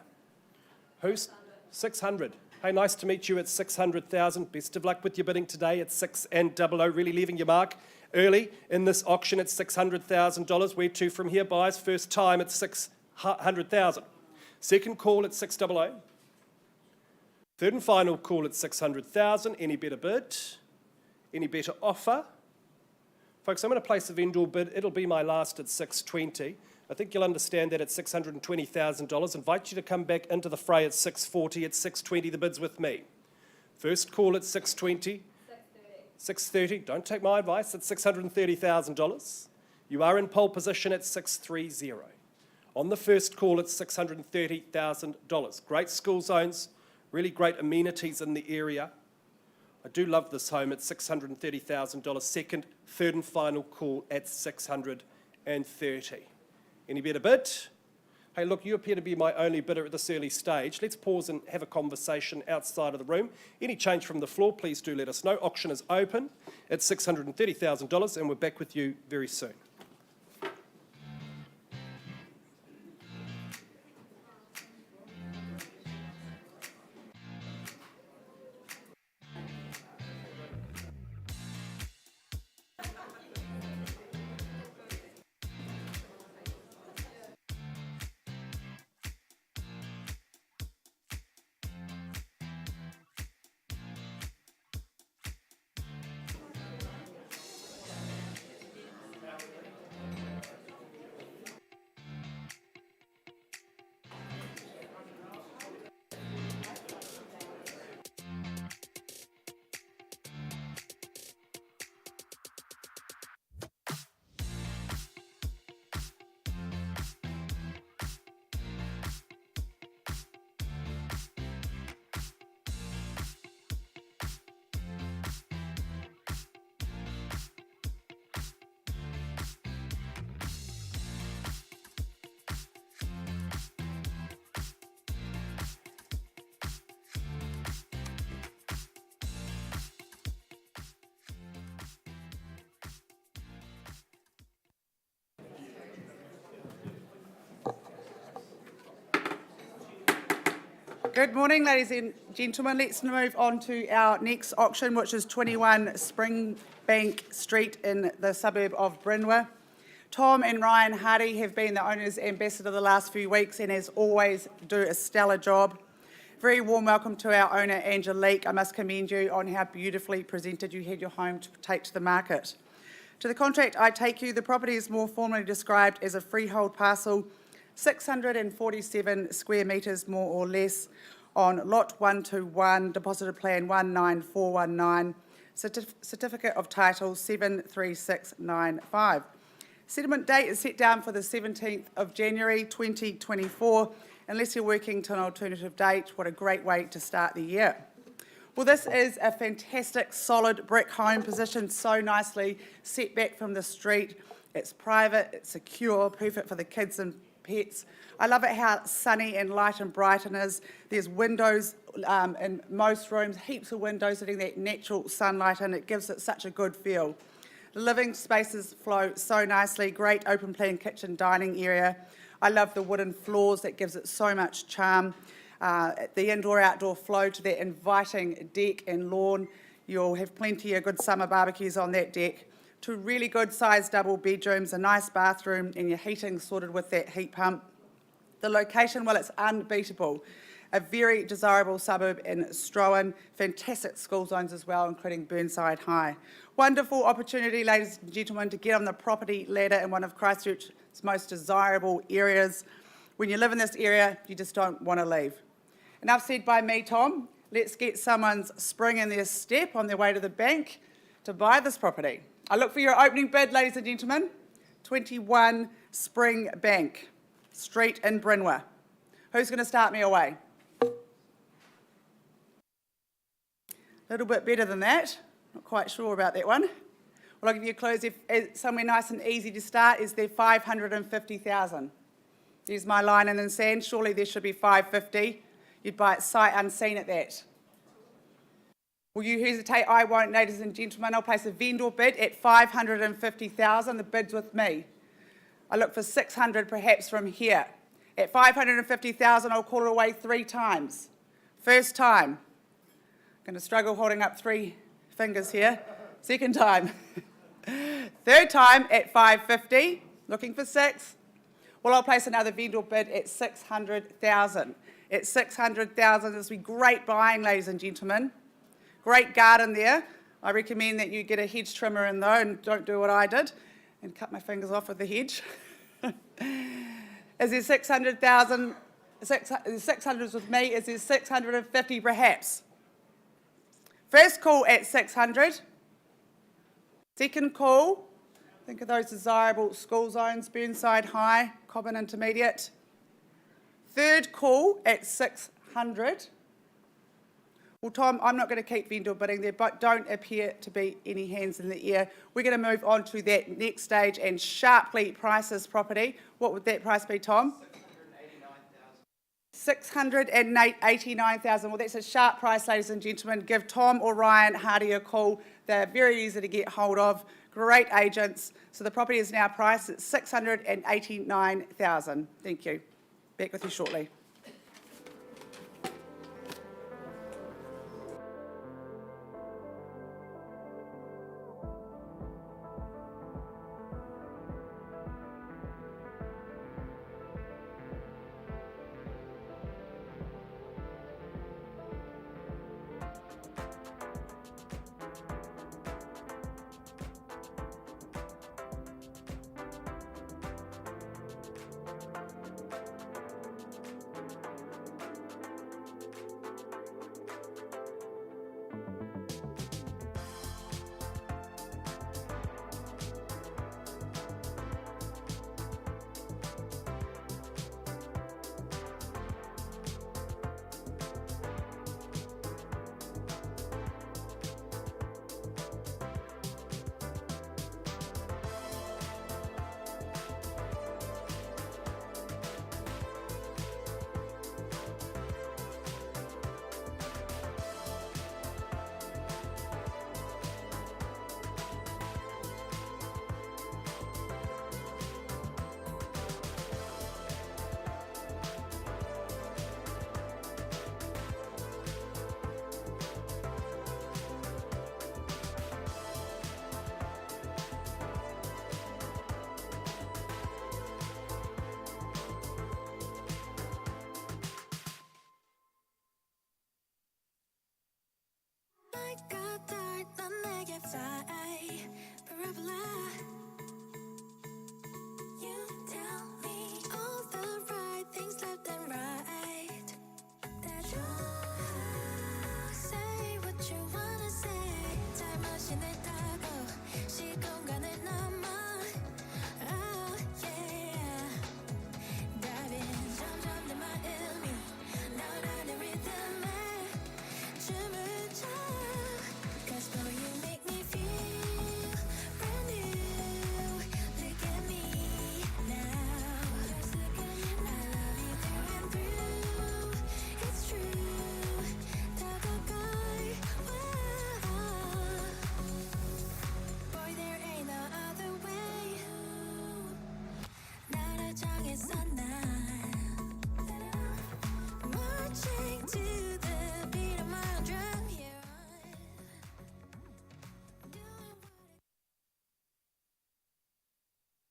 Who's 600? Hey, nice to meet you at 600,000. Best of luck with your bidding today at 600, really leaving your mark early in this auction at $600,000. Where to from here, buyers? First time at 600,000. Second call at 600. Third and final call at 600,000. Any better bid? Any better offer? Folks, I'm going to place a vendor bid. It'll be my last at 620. I think you'll understand that at $620,000. Invite you to come back into the fray at 640. At 620, the bid's with me. First call at 620. 630. Don't take my advice. At $630,000. You are in pole position at 630. On the first call, it's $630,000. Great school zones, really great amenities in the area. I do love this home at $630,000. Second, third and final call at 630. Any better bid? Hey, look, you appear to be my only bidder at this early stage. Let's pause and have a conversation outside of the room. Any change from the floor, please do let us know. Auction is open at $630,000, and we're back with you very soon. Good morning, ladies and gentlemen. Let's move on to our next auction, which is 21 Springbank Street in the suburb of Brynwa. Tom and Ryan Hardy have been the owner's ambassador the last few weeks and as always do a stellar job. Very warm welcome to our owner, Angelique. I must commend you on how beautifully presented you had your home to take to the market. To the contract I take you, the property is more formally described as a freehold parcel, 647 square metres more or less, on Lot 121, Deposited Plan 19419, Certificate of Title 73695. Settlement date is set down for the 17th of January 2024. Unless you're working to an alternative date, what a great way to start the year. Well, this is a fantastic solid brick home positioned so nicely, set back from the street. It's private, it's secure, perfect for the kids and pets. I love it how sunny and light and bright it is. There's windows in most rooms, heaps of windows letting that natural sunlight in. It gives it such a good feel. The living spaces flow so nicely, great open plan kitchen dining area. I love the wooden floors, that gives it so much charm. The indoor-outdoor flow to that inviting deck and lawn. You'll have plenty of good summer barbecues on that deck. Two really good sized double bedrooms, a nice bathroom, and your heating sorted with that heat pump. The location, well, it's unbeatable. A very desirable suburb in Strowan, fantastic school zones as well, including Burnside High. Wonderful opportunity, ladies and gentlemen, to get on the property ladder in one of Christchurch's most desirable areas. When you live in this area, you just don't want to leave. Enough said by me, Tom. Let's get someone's spring in their step on their way to the bank to buy this property. I look for your opening bid, ladies and gentlemen. 21 Springbank Street in Brynwa. Who's going to start me away? A little bit better than that. Not quite sure about that one. Well, I'll give you a clue. Somewhere nice and easy to start is there 550,000. There's my line in the sand. Surely there should be 550. You'd buy it sight unseen at that. Will you hesitate? I won't, ladies and gentlemen. I'll place a vendor bid at 550,000. The bid's with me. I look for 600 perhaps from here. At 550,000, I'll call it away 3 times. First time. I'm going to struggle holding up 3 fingers here. Second time. Third time at 550, looking for 6. Well, I'll place another vendor bid at 600,000. At 600,000, this will be great buying, ladies and gentlemen. Great garden there. I recommend that you get a hedge trimmer in though and don't do what I did and cut my fingers off with the hedge. Is there 600,000? 600 with me. Is there 650 perhaps? First call at 600. Second call, think of those desirable school zones, Burnside High, Cobham Intermediate. Third call at 600. Well, Tom, I'm not going to keep vendor bidding there, but don't appear to be any hands in the air. We're going to move on to that next stage and sharply price this property. What would that price be, Tom? 689,000. Well, that's a sharp price, ladies and gentlemen. Give Tom or Ryan Hardy a call. They're very easy to get hold of. Great agents. So the property is now priced at 689,000. Thank you. Back with you shortly.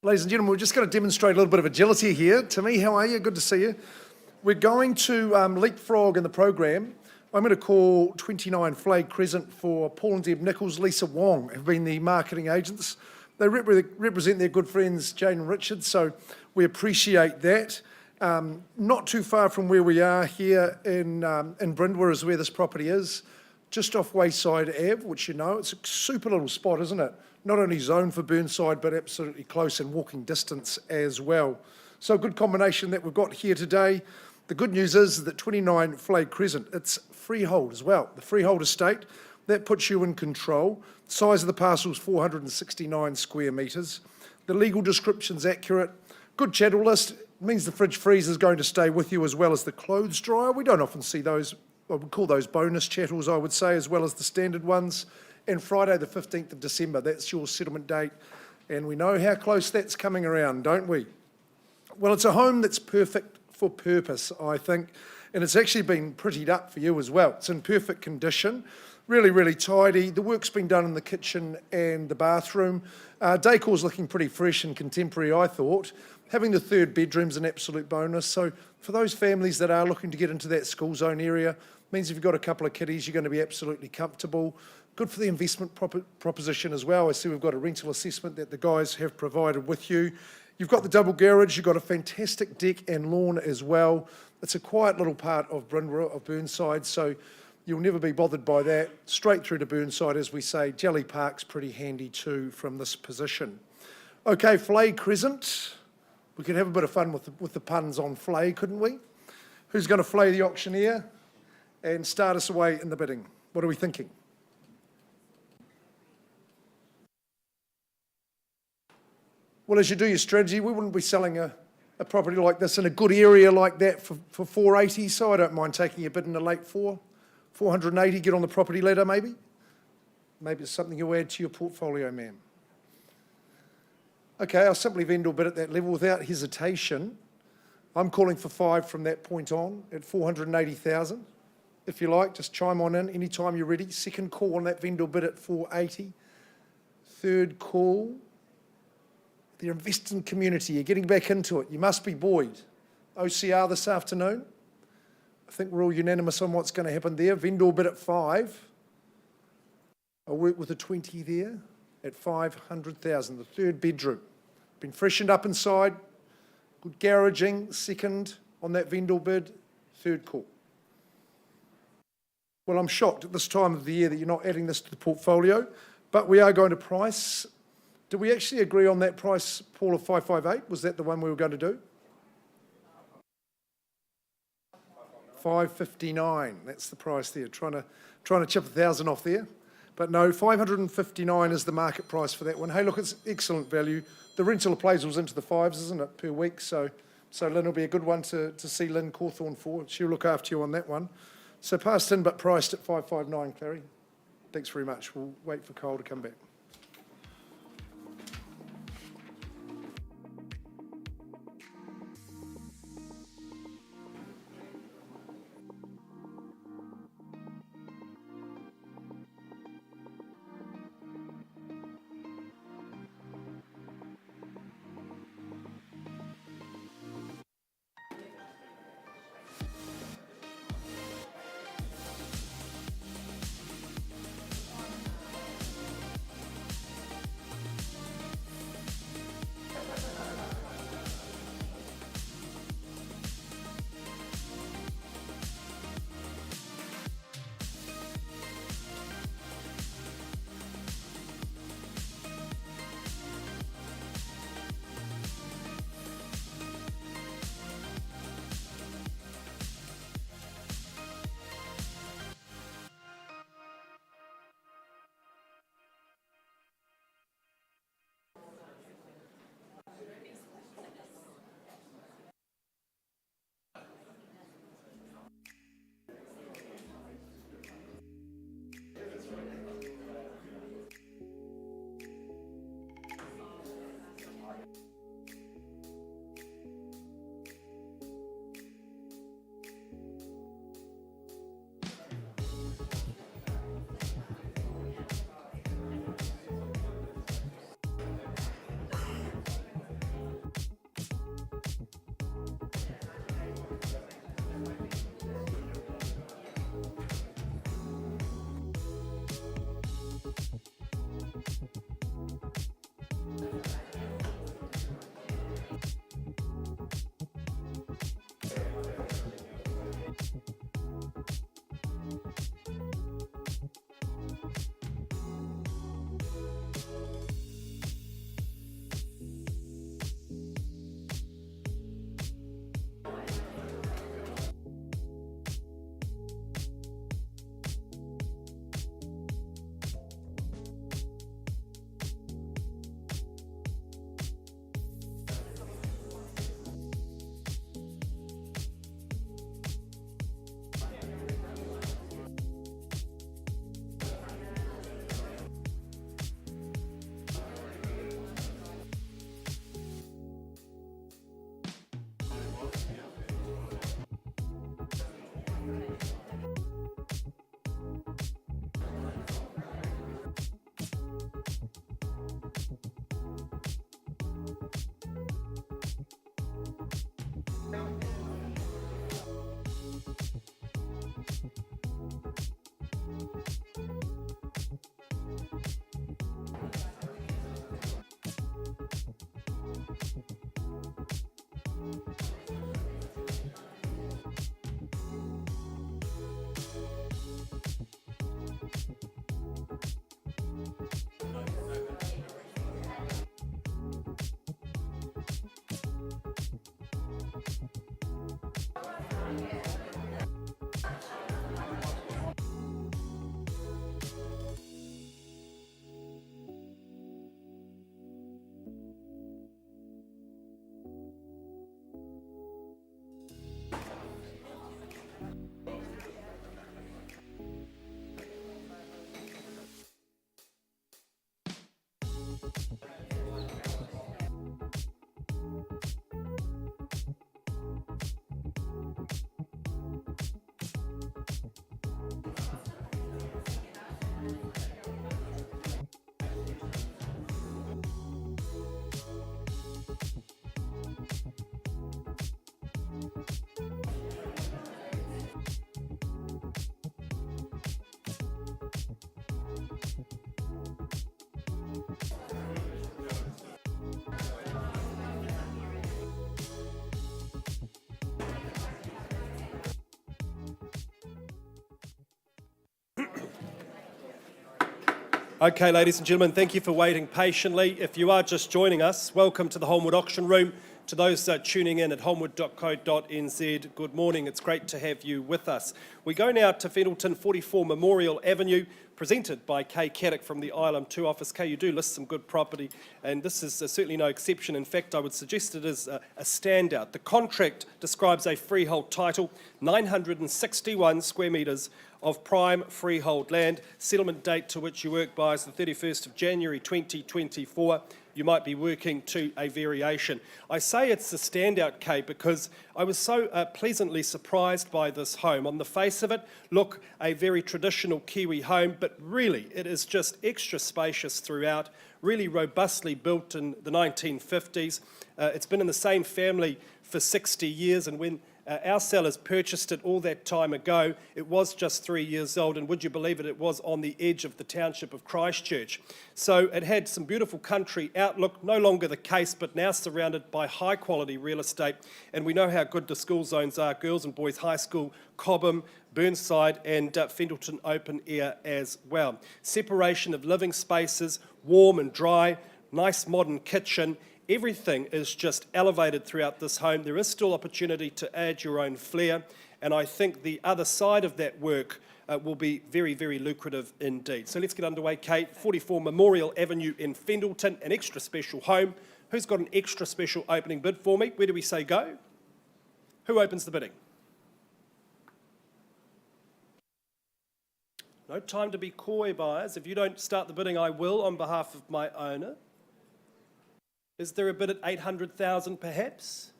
Ladies and gentlemen, we're just going to demonstrate a little bit of agility here. Timmy, how are you? Good to see you. We're going to leapfrog in the program. I'm going to call 29 Flag Crescent for Paul and Deb Nichols. Lisa Wong have been the marketing agents. They represent their good friends Jane and Richard, so we appreciate that. Not too far from where we are here in Brindwa is where this property is, just off Wayside Ave, which you know, it's a super little spot, isn't it? Not only zoned for Burnside, but absolutely close and walking distance as well. So a good combination that we've got here today. The good news is that 29 Fleay Crescent, it's freehold as well. The freehold estate, that puts you in control. The size of the parcel is 469 square metres. The legal description's accurate. Good chattel list, means the fridge freezer is going to stay with you as well as the clothes dryer. We don't often see those, I would call those bonus chattels, I would say, as well as the standard ones. And Friday the 15th of December, that's your settlement date. And we know how close that's coming around, don't we? Well, it's a home that's perfect for purpose, I think. And it's actually been prettied up for you as well. It's in perfect condition. Really, really tidy. The work's been done in the kitchen and the bathroom. Decor's looking pretty fresh and contemporary, I thought. Having the third bedroom's an absolute bonus. So for those families that are looking to get into that school zone area, means if you've got a couple of kiddies, you're going to be absolutely comfortable. Good for the investment proposition as well. I see we've got a rental assessment that the guys have provided with you. You've got the double garage, you've got a fantastic deck and lawn as well. It's a quiet little part of Brynwell, of Burnside, so you'll never be bothered by that. Straight through to Burnside, as we say. Jelly Park's pretty handy too from this position. Okay, Fleay Crescent. We could have a bit of fun with the puns on Fleay, couldn't we? Who's going to flay the auctioneer and start us away in the bidding? What are we thinking? Well, as you do your strategy, we wouldn't be selling a property like this in a good area like that for 480, so I don't mind taking a bid in the late 480, get on the property ladder maybe. Maybe it's something you'll add to your portfolio, ma'am. Okay, I'll simply vendor bid at that level without hesitation. I'm calling for 5 from that point on at 480,000. If you like, just chime on in anytime you're ready. Second call on that vendor bid at 480. Third call. The investing community, you're getting back into it. You must be buoyed. OCR this afternoon. I think we're all unanimous on what's going to happen there. Vendor bid at 5. I'll work with a 20 there at 500,000. The third bedroom. Been freshened up inside. Good garaging. Second on that vendor bid. Third call. Well, I'm shocked at this time of the year that you're not adding this to the portfolio, but we are going to price. Did we actually agree on that price, Paul, of 558? Was that the one we were going to do? 559. That's the price there. Trying to chip 1,000 off there. But no, 559 is the market price for that one. Hey, look, it's excellent value. The rental appraisal's into the 5s, isn't it, per week? So Lynn will be a good one to see Lynn Cawthorne for. She'll look after you on that one. So passed in but priced at 559, Clary. Thanks very much. We'll wait for Cole to come back. Okay, ladies and gentlemen, thank you for waiting patiently. If you are just joining us, welcome to the Holmwood Auction Room. To those tuning in at holmwood.co.nz, good morning. It's great to have you with us. We go now to Fendalton 44 Memorial Avenue, presented by Kay Caddick from the ILM2 office. Kay, you do list some good property, and this is certainly no exception. In fact, I would suggest it is a standout. The contract describes a freehold title, 961 square metres of prime freehold land. Settlement date to which you work by is the 31st of January 2024. You might be working to a variation. I say it's a standout, Kay, because I was so pleasantly surprised by this home. On the face of it, look, a very traditional Kiwi home, but really it is just extra spacious throughout, really robustly built in the 1950s. It's been in the same family for 60 years, and when our sellers purchased it all that time ago, it was just 3 years old, and would you believe it, it was on the edge of the township of Christchurch. So it had some beautiful country outlook, no longer the case, but now surrounded by high quality real estate. And we know how good the school zones are, Girls and Boys High School, Cobham, Burnside and Fendalton Open Air as well. Separation of living spaces, warm and dry, nice modern kitchen. Everything is just elevated throughout this home. There is still opportunity to add your own flair, and I think the other side of that work will be very, very lucrative indeed. So let's get underway, Kate. 44 Memorial Avenue in Fendalton, an extra special home. Who's got an extra special opening bid for me? Where do we say go? Who opens the bidding? No time to be coy, buyers. If you don't start the bidding, I will on behalf of my owner. Is there a bid at 800,000 perhaps?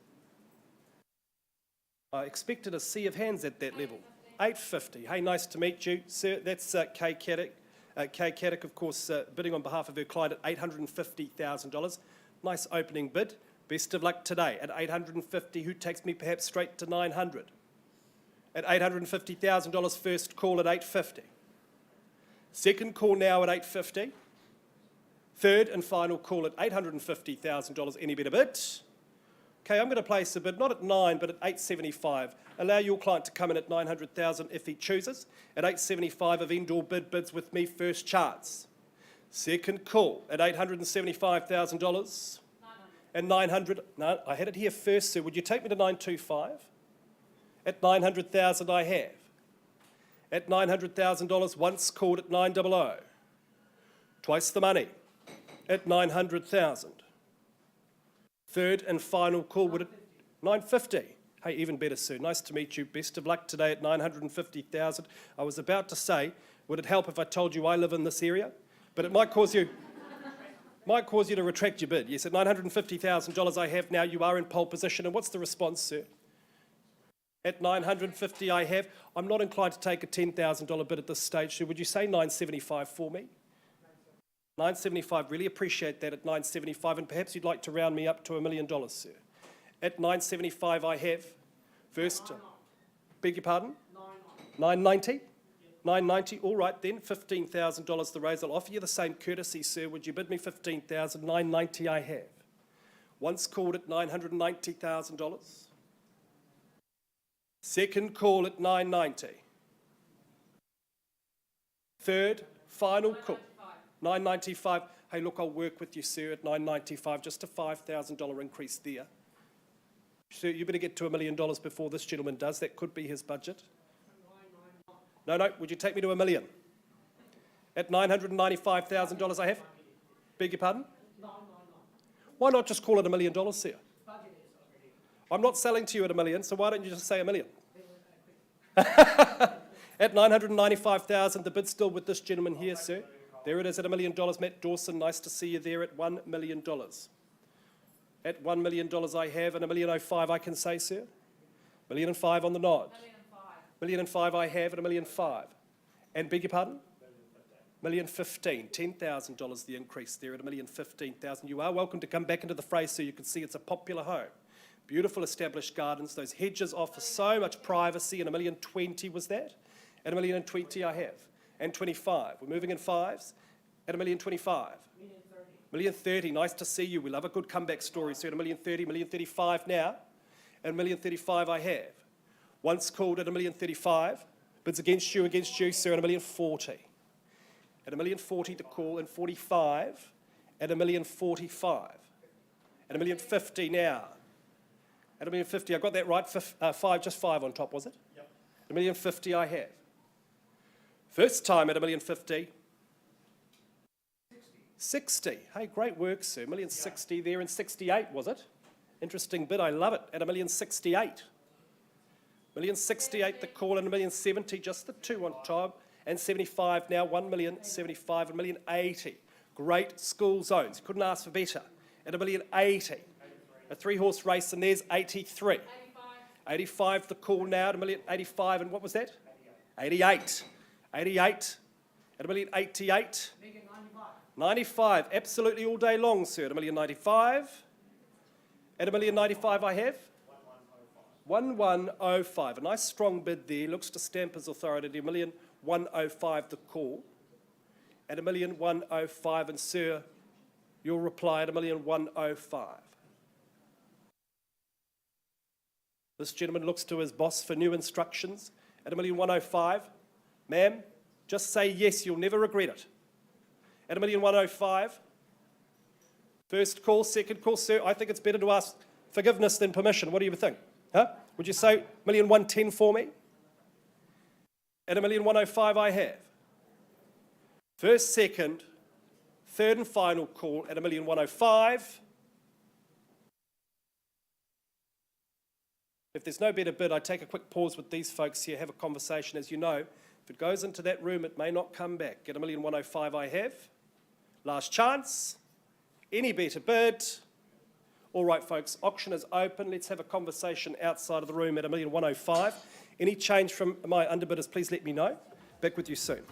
I expected a sea of hands at that level. 850. Hey, nice to meet you, sir. That's Kay Caddick. Kay Caddick, of course, bidding on behalf of her client at $850,000. Nice opening bid. Best of luck today at 850. Who takes me perhaps straight to 900? At $850,000, first call at 850. Second call now at 850. Third and final call at $850,000. Any better bid? Okay, I'm going to place a bid not at 9 but at 875. Allow your client to come in at 900,000 if he chooses. At 875 of indoor bids with me, first chance. Second call at $875,000. And 900. No, I had it here first, sir. Would you take me to 925? At 900,000 I have. At $900,000, once called at 900. Twice the money. At 900,000. Third and final call would at 950. Hey, even better, sir. Nice to meet you. Best of luck today at 950,000. I was about to say, would it help if I told you I live in this area? But it might cause you to retract your bid. Yes, at $950,000 I have now. You are in pole position. And what's the response, sir? At 950 I have. I'm not inclined to take a $10,000 bid at this stage, sir. Would you say 975 for me? 975, really appreciate that at 975, and perhaps you'd like to round me up to $1 million, sir. At 975 I have. First, beg your pardon? 990? 990, all right then, $15,000 the raise. I'll offer you the same courtesy, sir. Would you bid me $15,000? 990 I have. Once called at $990,000. Second call at 990. Third, final call. 995. Hey, look, I'll work with you, sir, at 995. Just a $5,000 increase there. So you better get to $1 million before this gentleman does. That could be his budget. No, would you take me to $1 million? At $995,000 I have? Beg your pardon? Why not just call it $1 million, sir? I'm not selling to you at $1 million, so why don't you just say $1 million? At $995,000, the bid's still with this gentleman here, sir. There it is at $1 million. Matt Dawson, nice to see you there at $1 million. At $1 million I have, and $1,005,000 I can say, sir. $1,005,000 on the nod. $1,005,000 I have at $1,005,000. And beg your pardon? $1,015,000. $10,000 the increase there at $1,015,000. You are welcome to come back into the fray so you can see it's a popular home. Beautiful established gardens. Those hedges offer so much privacy. And $1,020,000 was that? At $1,020,000 I have. And 25. We're moving in fives. At $1,025,000. $1,030,000. Nice to see you. We love a good comeback story. So at $1,030,000, $1,035,000 now. And $1,035,000 I have. Once called at $1,035,000. Bids against you, sir, at $1,040,000. At $1,040,000 to call, and 45. At $1,045,000. At $1,050,000 now. At $1,050,000, I got that right. Just five on top, was it? Yep. At $1,050,000 I have. First time at $1,050,000. 60. Hey, great work, sir. $1,060,000 there, and 68, was it? Interesting bid. I love it. At $1,068,000. $1,068,000 the call, and $1,070,000, just the two on top. And 75 now, $1,075,000 and $1,080,000. Great school zones. Couldn't ask for better. At $1,080,000. A three-horse race, and there's 83. 85 the call now at $1,085,000, and what was that? 88. 88 at $1,088,000. 95, absolutely all day long, sir, at $1,095,000. At $1,095,000 I have? 1105. A nice strong bid there. Looks to stamp his authority. $1,105 the call. At $1,105, and sir, your reply at $1,105. This gentleman looks to his boss for new instructions at $1,105. Ma'am, just say yes, you'll never regret it. At $1,105. First call, second call, sir. I think it's better to ask forgiveness than permission. What do you think? Huh? Would you say $1,110 for me? At $1,105 I have. First, second, third and final call at $1,105. If there's no better bid, I take a quick pause with these folks here, have a conversation. As you know, if it goes into that room, it may not come back. At $1,105 I have. Last chance. Any better bid? All right, folks, auction is open. Let's have a conversation outside of the room at $1,105. Any change from my underbidders, please let me know. Back with you soon.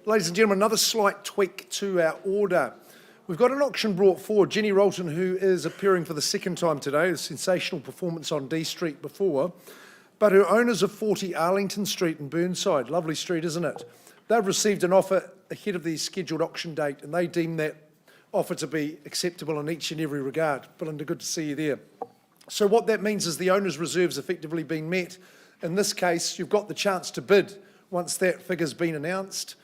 Ladies and gentlemen, another slight tweak to our order. We've got an auction brought forward. Jenny Rolton, who is appearing for the second time today, a sensational performance on D Street before, but her owners of 40 Arlington Street in Burnside, lovely street, isn't it? They've received an offer ahead of the scheduled auction date, and they deem that offer to be acceptable in each and every regard. Belinda, good to see you there. So what that means is the owner's reserve's effectively been met. In this case, you've got the chance to bid once that figure's been announced.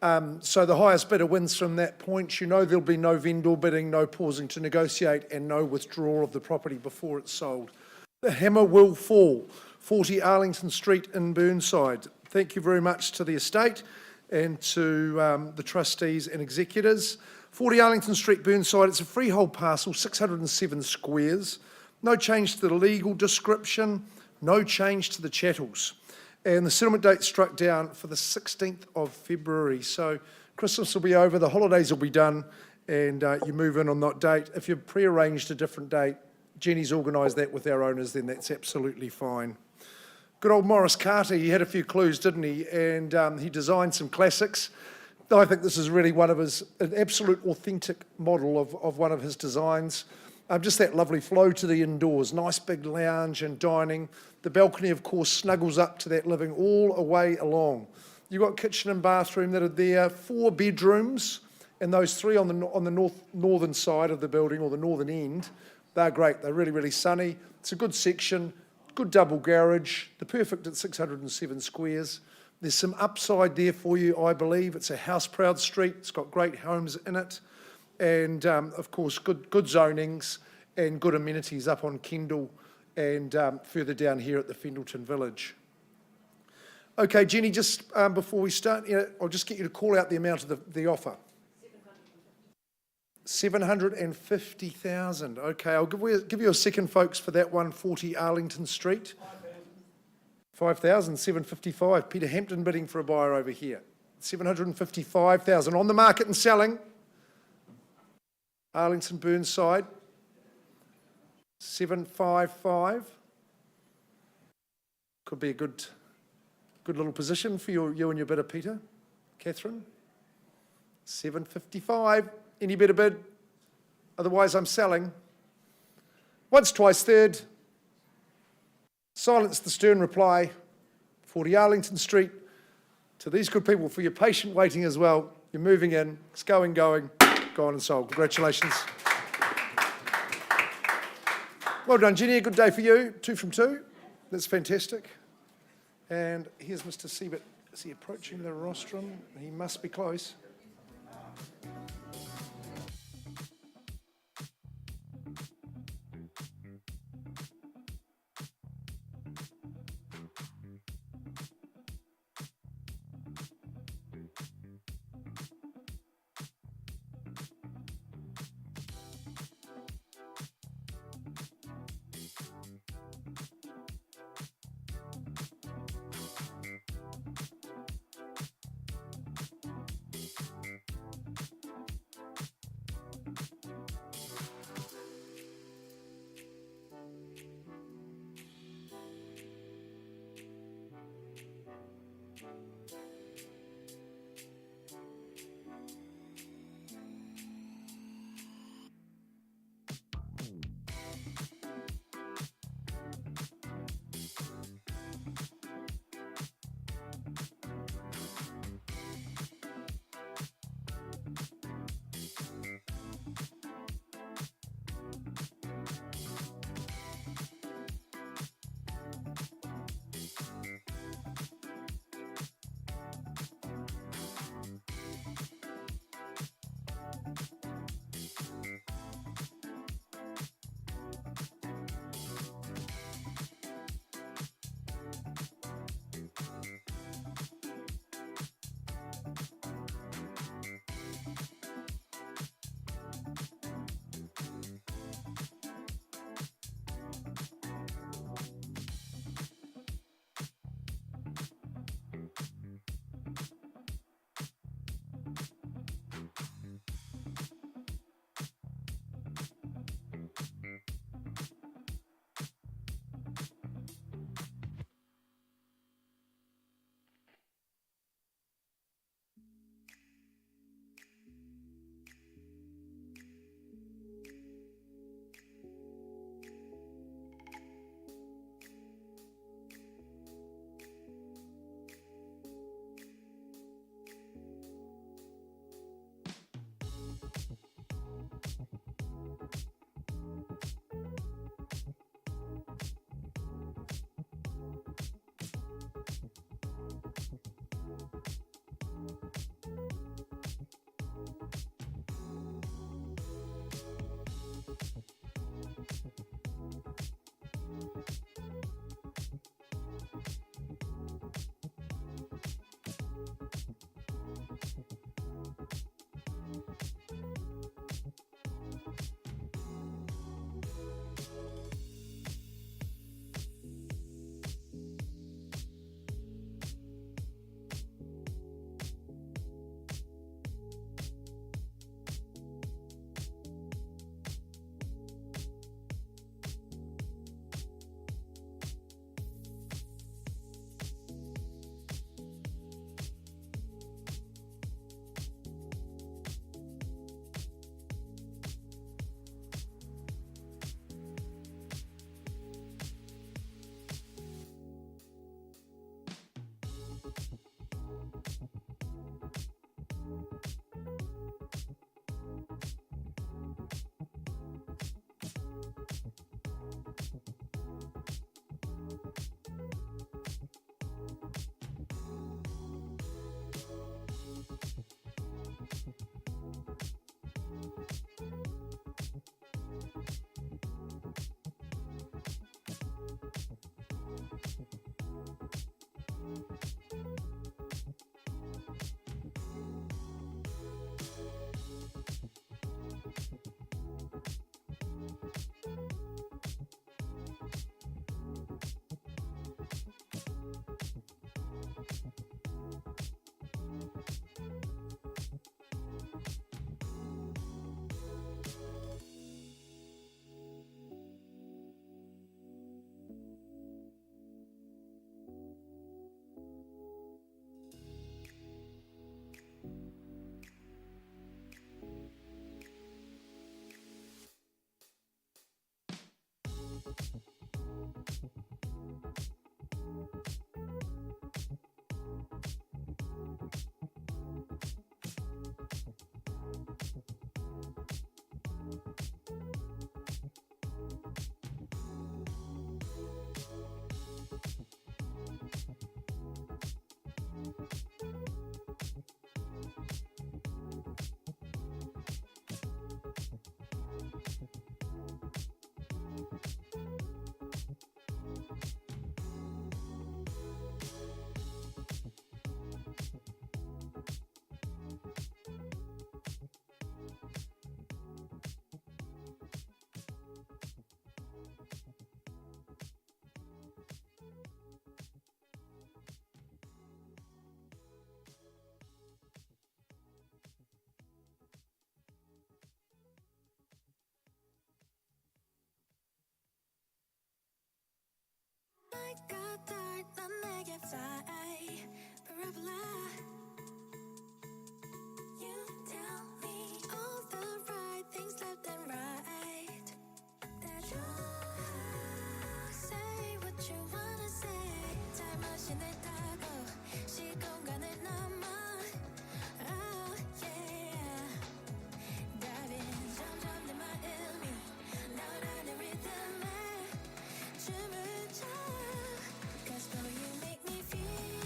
So the highest bidder wins from that point. You know there'll be no vendor bidding, no pausing to negotiate, and no withdrawal of the property before it's sold. The hammer will fall. 40 Arlington Street in Burnside. Thank you very much to the estate and to the trustees and executors. 40 Arlington Street, Burnside. It's a freehold parcel, 607 squares. No change to the legal description, no change to the chattels. And the settlement date struck down for the 16th of February. So Christmas will be over, the holidays will be done, and you move in on that date. If you've pre-arranged a different date, Jenny's organised that with our owners, then that's absolutely fine. Good old Morris Carter, he had a few clues, didn't he? And he designed some classics. I think this is really an absolute authentic model of one of his designs. Just that lovely flow to the indoors, nice big lounge and dining. The balcony, of course, snuggles up to that living all the way along. You've got kitchen and bathroom that are there, 4 bedrooms, and those 3 on the northern side of the building, or the northern end. They're great. They're really, really sunny. It's a good section, good double garage. The perfect at 607 squares. There's some upside there for you, I believe. It's a house-proud street. It's got great homes in it. And, of course, good zonings and good amenities up on Kendall and further down here at the Fendleton Village. Okay, Jenny, just before we start, I'll just get you to call out the amount of the offer. 750,000. Okay, I'll give you a second, folks, for that one, 40 Arlington Street. 5,755. Peter Hampton bidding for a buyer over here. 755,000 on the market and selling. Arlington Burnside, 755. Could be a good little position for you and your bidder, Peter. Catherine, 755. Any better bid? Otherwise, I'm selling. Once, twice, third. Silence the stern reply. 40 Arlington Street. To these good people for your patient waiting as well. You're moving in. It's going. Gone and sold. Congratulations. Well done, Jenny. A good day for you. 2 from 2. That's fantastic. And here's Mr. Siebert. Is he approaching the rostrum? He must be close. left eye, parabola. You tell me all the right things left and right. That you say what you wanna say. Time machine 타고 시공간을 넘어. Oh yeah. Diving 점점 내 마음이 나오라는 리듬에 춤을 춰. 'Cause boy you make me feel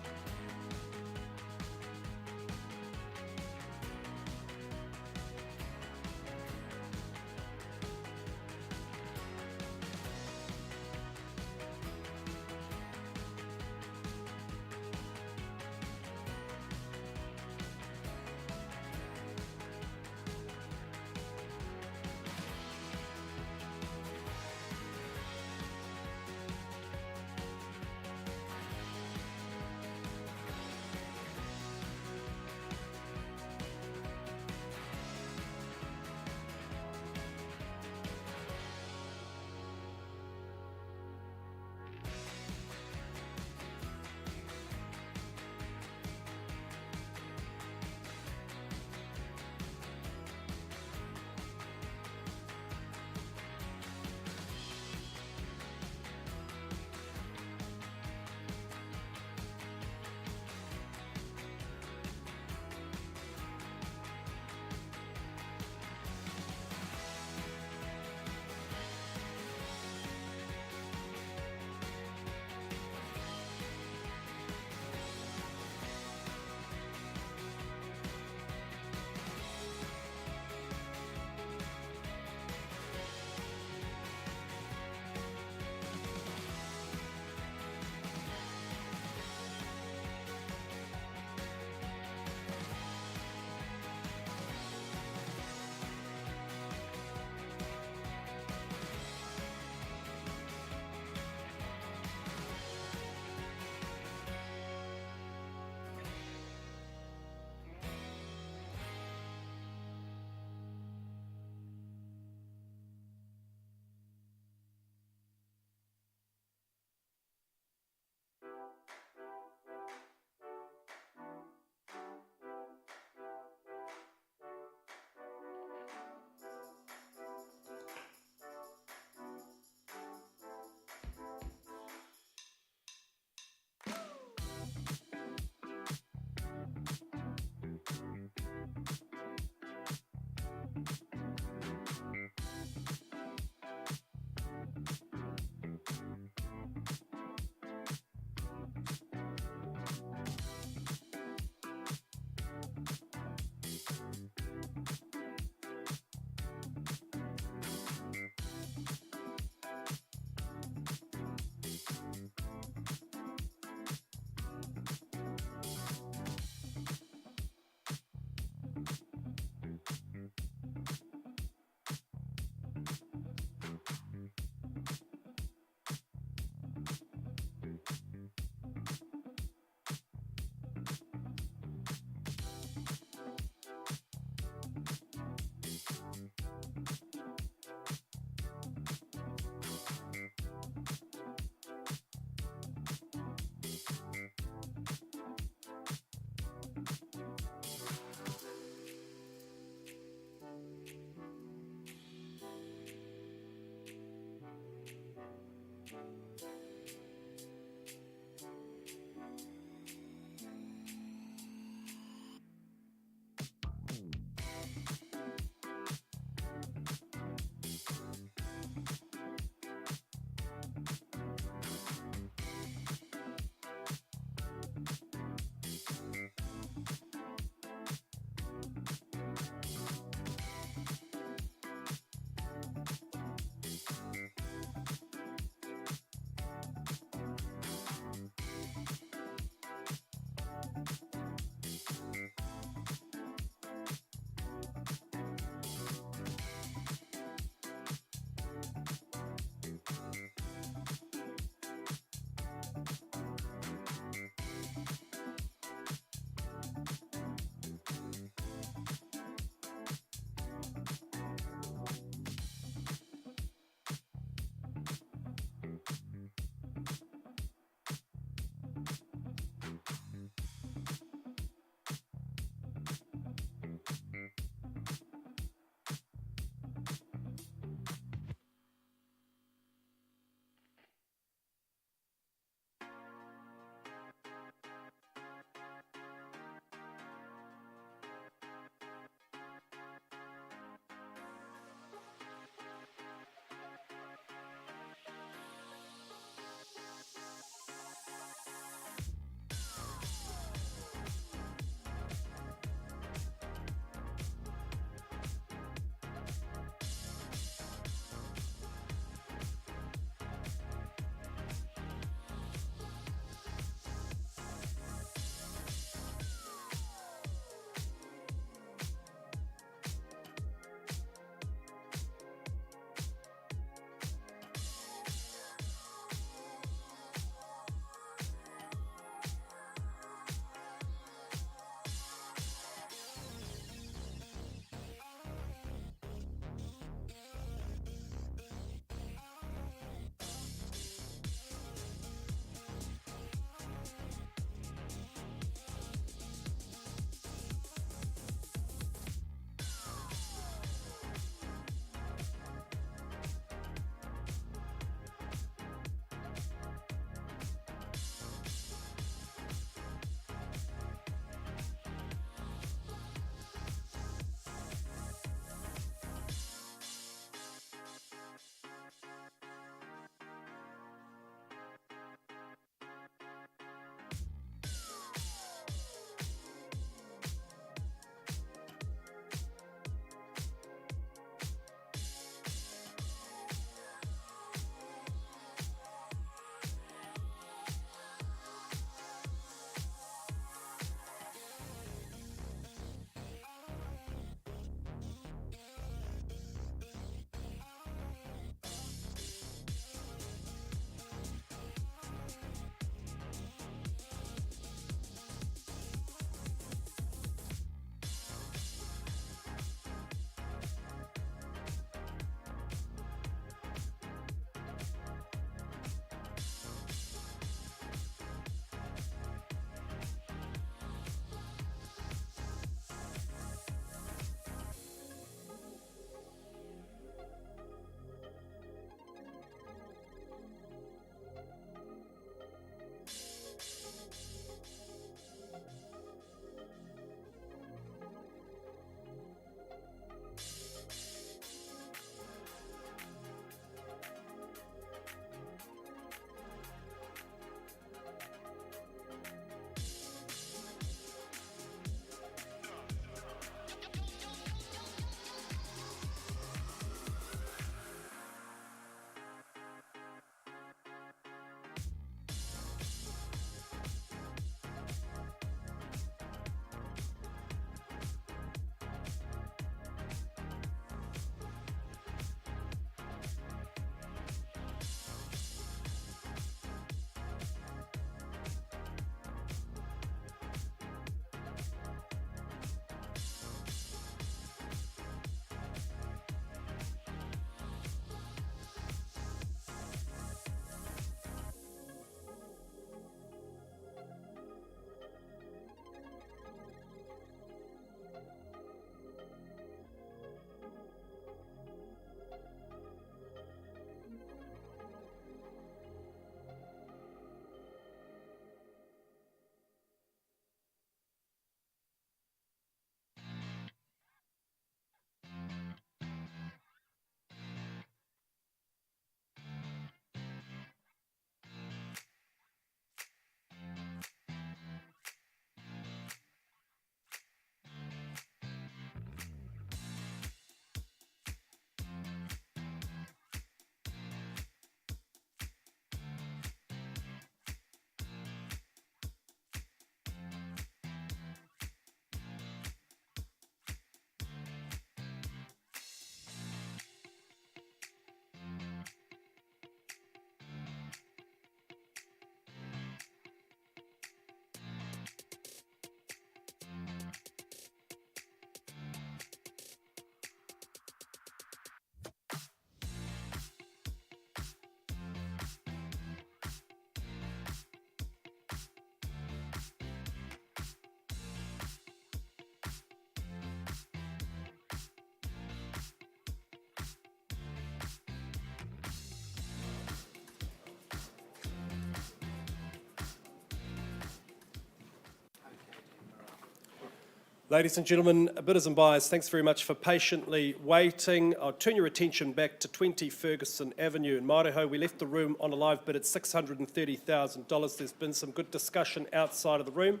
Ladies and gentlemen, bidders and buyers, thanks very much for patiently waiting. I'll turn your attention back to 20 Ferguson Avenue in Maireho. We left the room on a live bid at $630,000. There's been some good discussion outside of the room.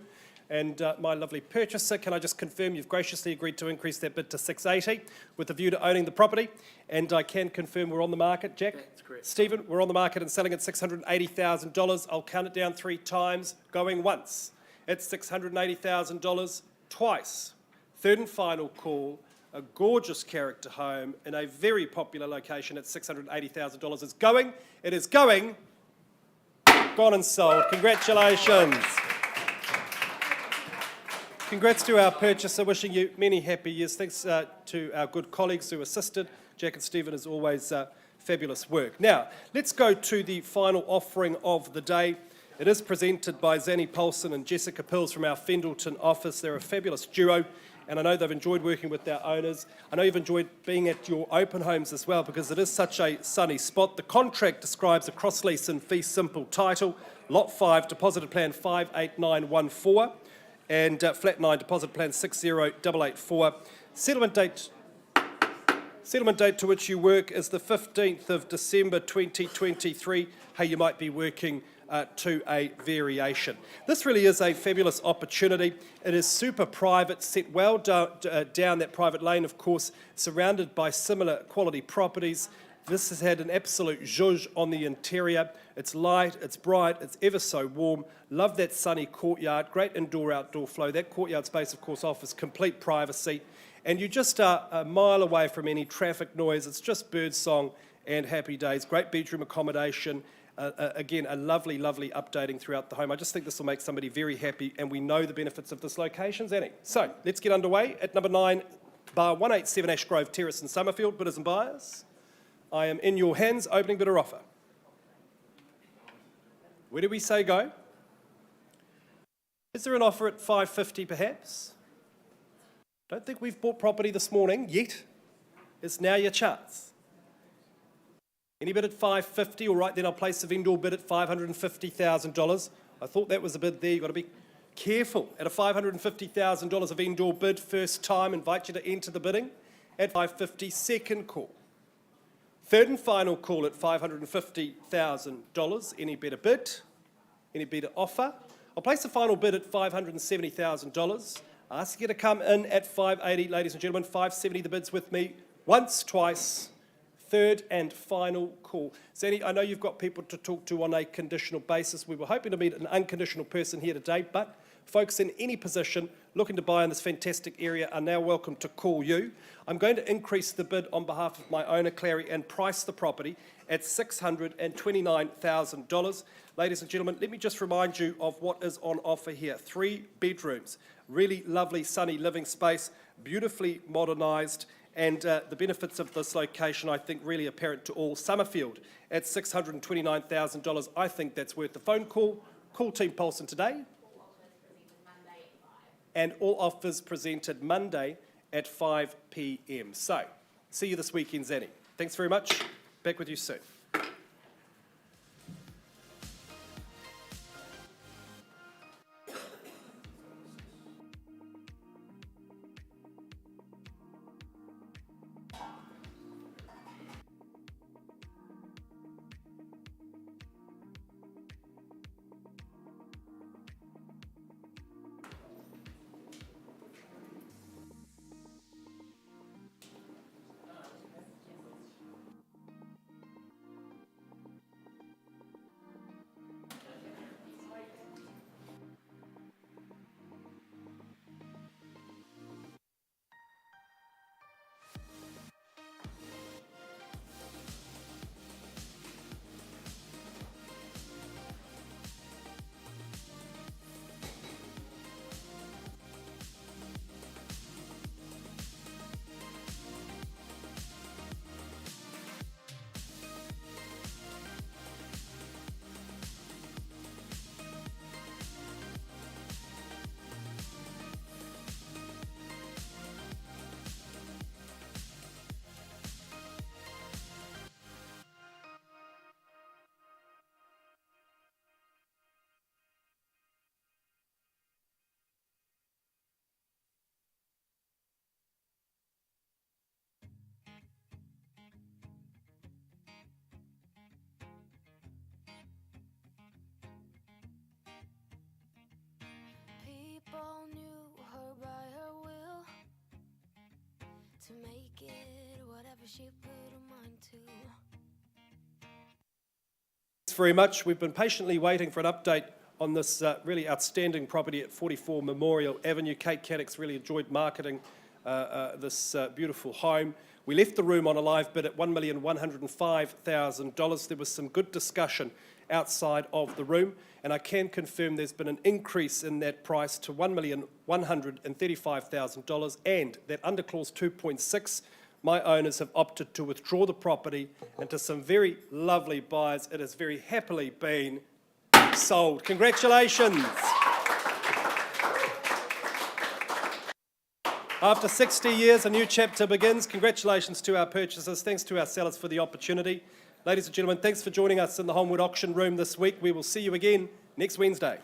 And my lovely purchaser, can I just confirm you've graciously agreed to increase that bid to $680 with a view to owning the property? And I can confirm we're on the market, Jack? That's correct. Stephen, we're on the market and selling at $680,000. I'll count it down 3 times, going once. It's $680,000. Twice. Third and final call, a gorgeous character home in a very popular location at $680,000 is going. It is going. Gone and sold. Congratulations. Congrats to our purchaser. Wishing you many happy years. Thanks to our good colleagues who assisted. Jack and Stephen, as always, fabulous work. Now, let's go to the final offering of the day. It is presented by Zanny Paulson and Jessica Pills from our Fendleton office. They're a fabulous duo, and I know they've enjoyed working with our owners. I know you've enjoyed being at your open homes as well, because it is such a sunny spot. The contract describes a cross-lease and fee simple title, Lot 5, deposited plan 58914, and Flat 9, deposit plan 60884. Settlement date to which you work is the 15th of December 2023. Hey, you might be working to a variation. This really is a fabulous opportunity. It is super private, set well down that private lane, of course, surrounded by similar quality properties. This has had an absolute zhuzh on the interior. It's light, it's bright, it's ever so warm. Love that sunny courtyard, great indoor-outdoor flow. That courtyard space, of course, offers complete privacy. And you just are a mile away from any traffic noise. It's just birdsong and happy days. Great bedroom accommodation. Again, a lovely, lovely updating throughout the home. I just think this will make somebody very happy, and we know the benefits of this location, Zanny. So let's get underway at number 9, bar 187 Ashgrove Terrace in Summerfield. Bidders and buyers, I am in your hands. Opening bidder offer. Where do we say go? Is there an offer at $550 perhaps? Don't think we've bought property this morning yet. It's now your chance. Any bid at $550? All right, then I'll place a vendor bid at $550,000. I thought that was a bid there. You've got to be careful. At a $550,000 a vendor bid, first time, invite you to enter the bidding at $550, second call. Third and final call at $550,000. Any better bid? Any better offer? I'll place a final bid at $570,000. Ask you to come in at $580, ladies and gentlemen. $570 the bids with me. Once, twice. Third and final call. Zanny, I know you've got people to talk to on a conditional basis. We were hoping to meet an unconditional person here today, but folks in any position looking to buy in this fantastic area are now welcome to call you. I'm going to increase the bid on behalf of my owner, Clary, and price the property at $629,000. Ladies and gentlemen, let me just remind you of what is on offer here. 3 bedrooms, really lovely sunny living space, beautifully modernised, and the benefits of this location, I think, really apparent to all. Summerfield at $629,000. I think that's worth the phone call. Call Team Paulson today. And all offers presented Monday at 5 p.m. So, see you this weekend, Zanny. Thanks very much. Back with you soon. 'cause she put her mind to. Thanks very much. We've been patiently waiting for an update on this really outstanding property at 44 Memorial Avenue. Kate Caddick's really enjoyed marketing this beautiful home. We left the room on a live bid at $1,105,000. There was some good discussion outside of the room, and I can confirm there's been an increase in that price to $1,135,000, and that under clause 2.6, my owners have opted to withdraw the property, and to some very lovely buyers, it has very happily been sold. Congratulations. After 60 years, a new chapter begins. Congratulations to our purchasers. Thanks to our sellers for the opportunity. Ladies and gentlemen, thanks for joining us in the Holmwood auction room this week. We will see you again next Wednesday.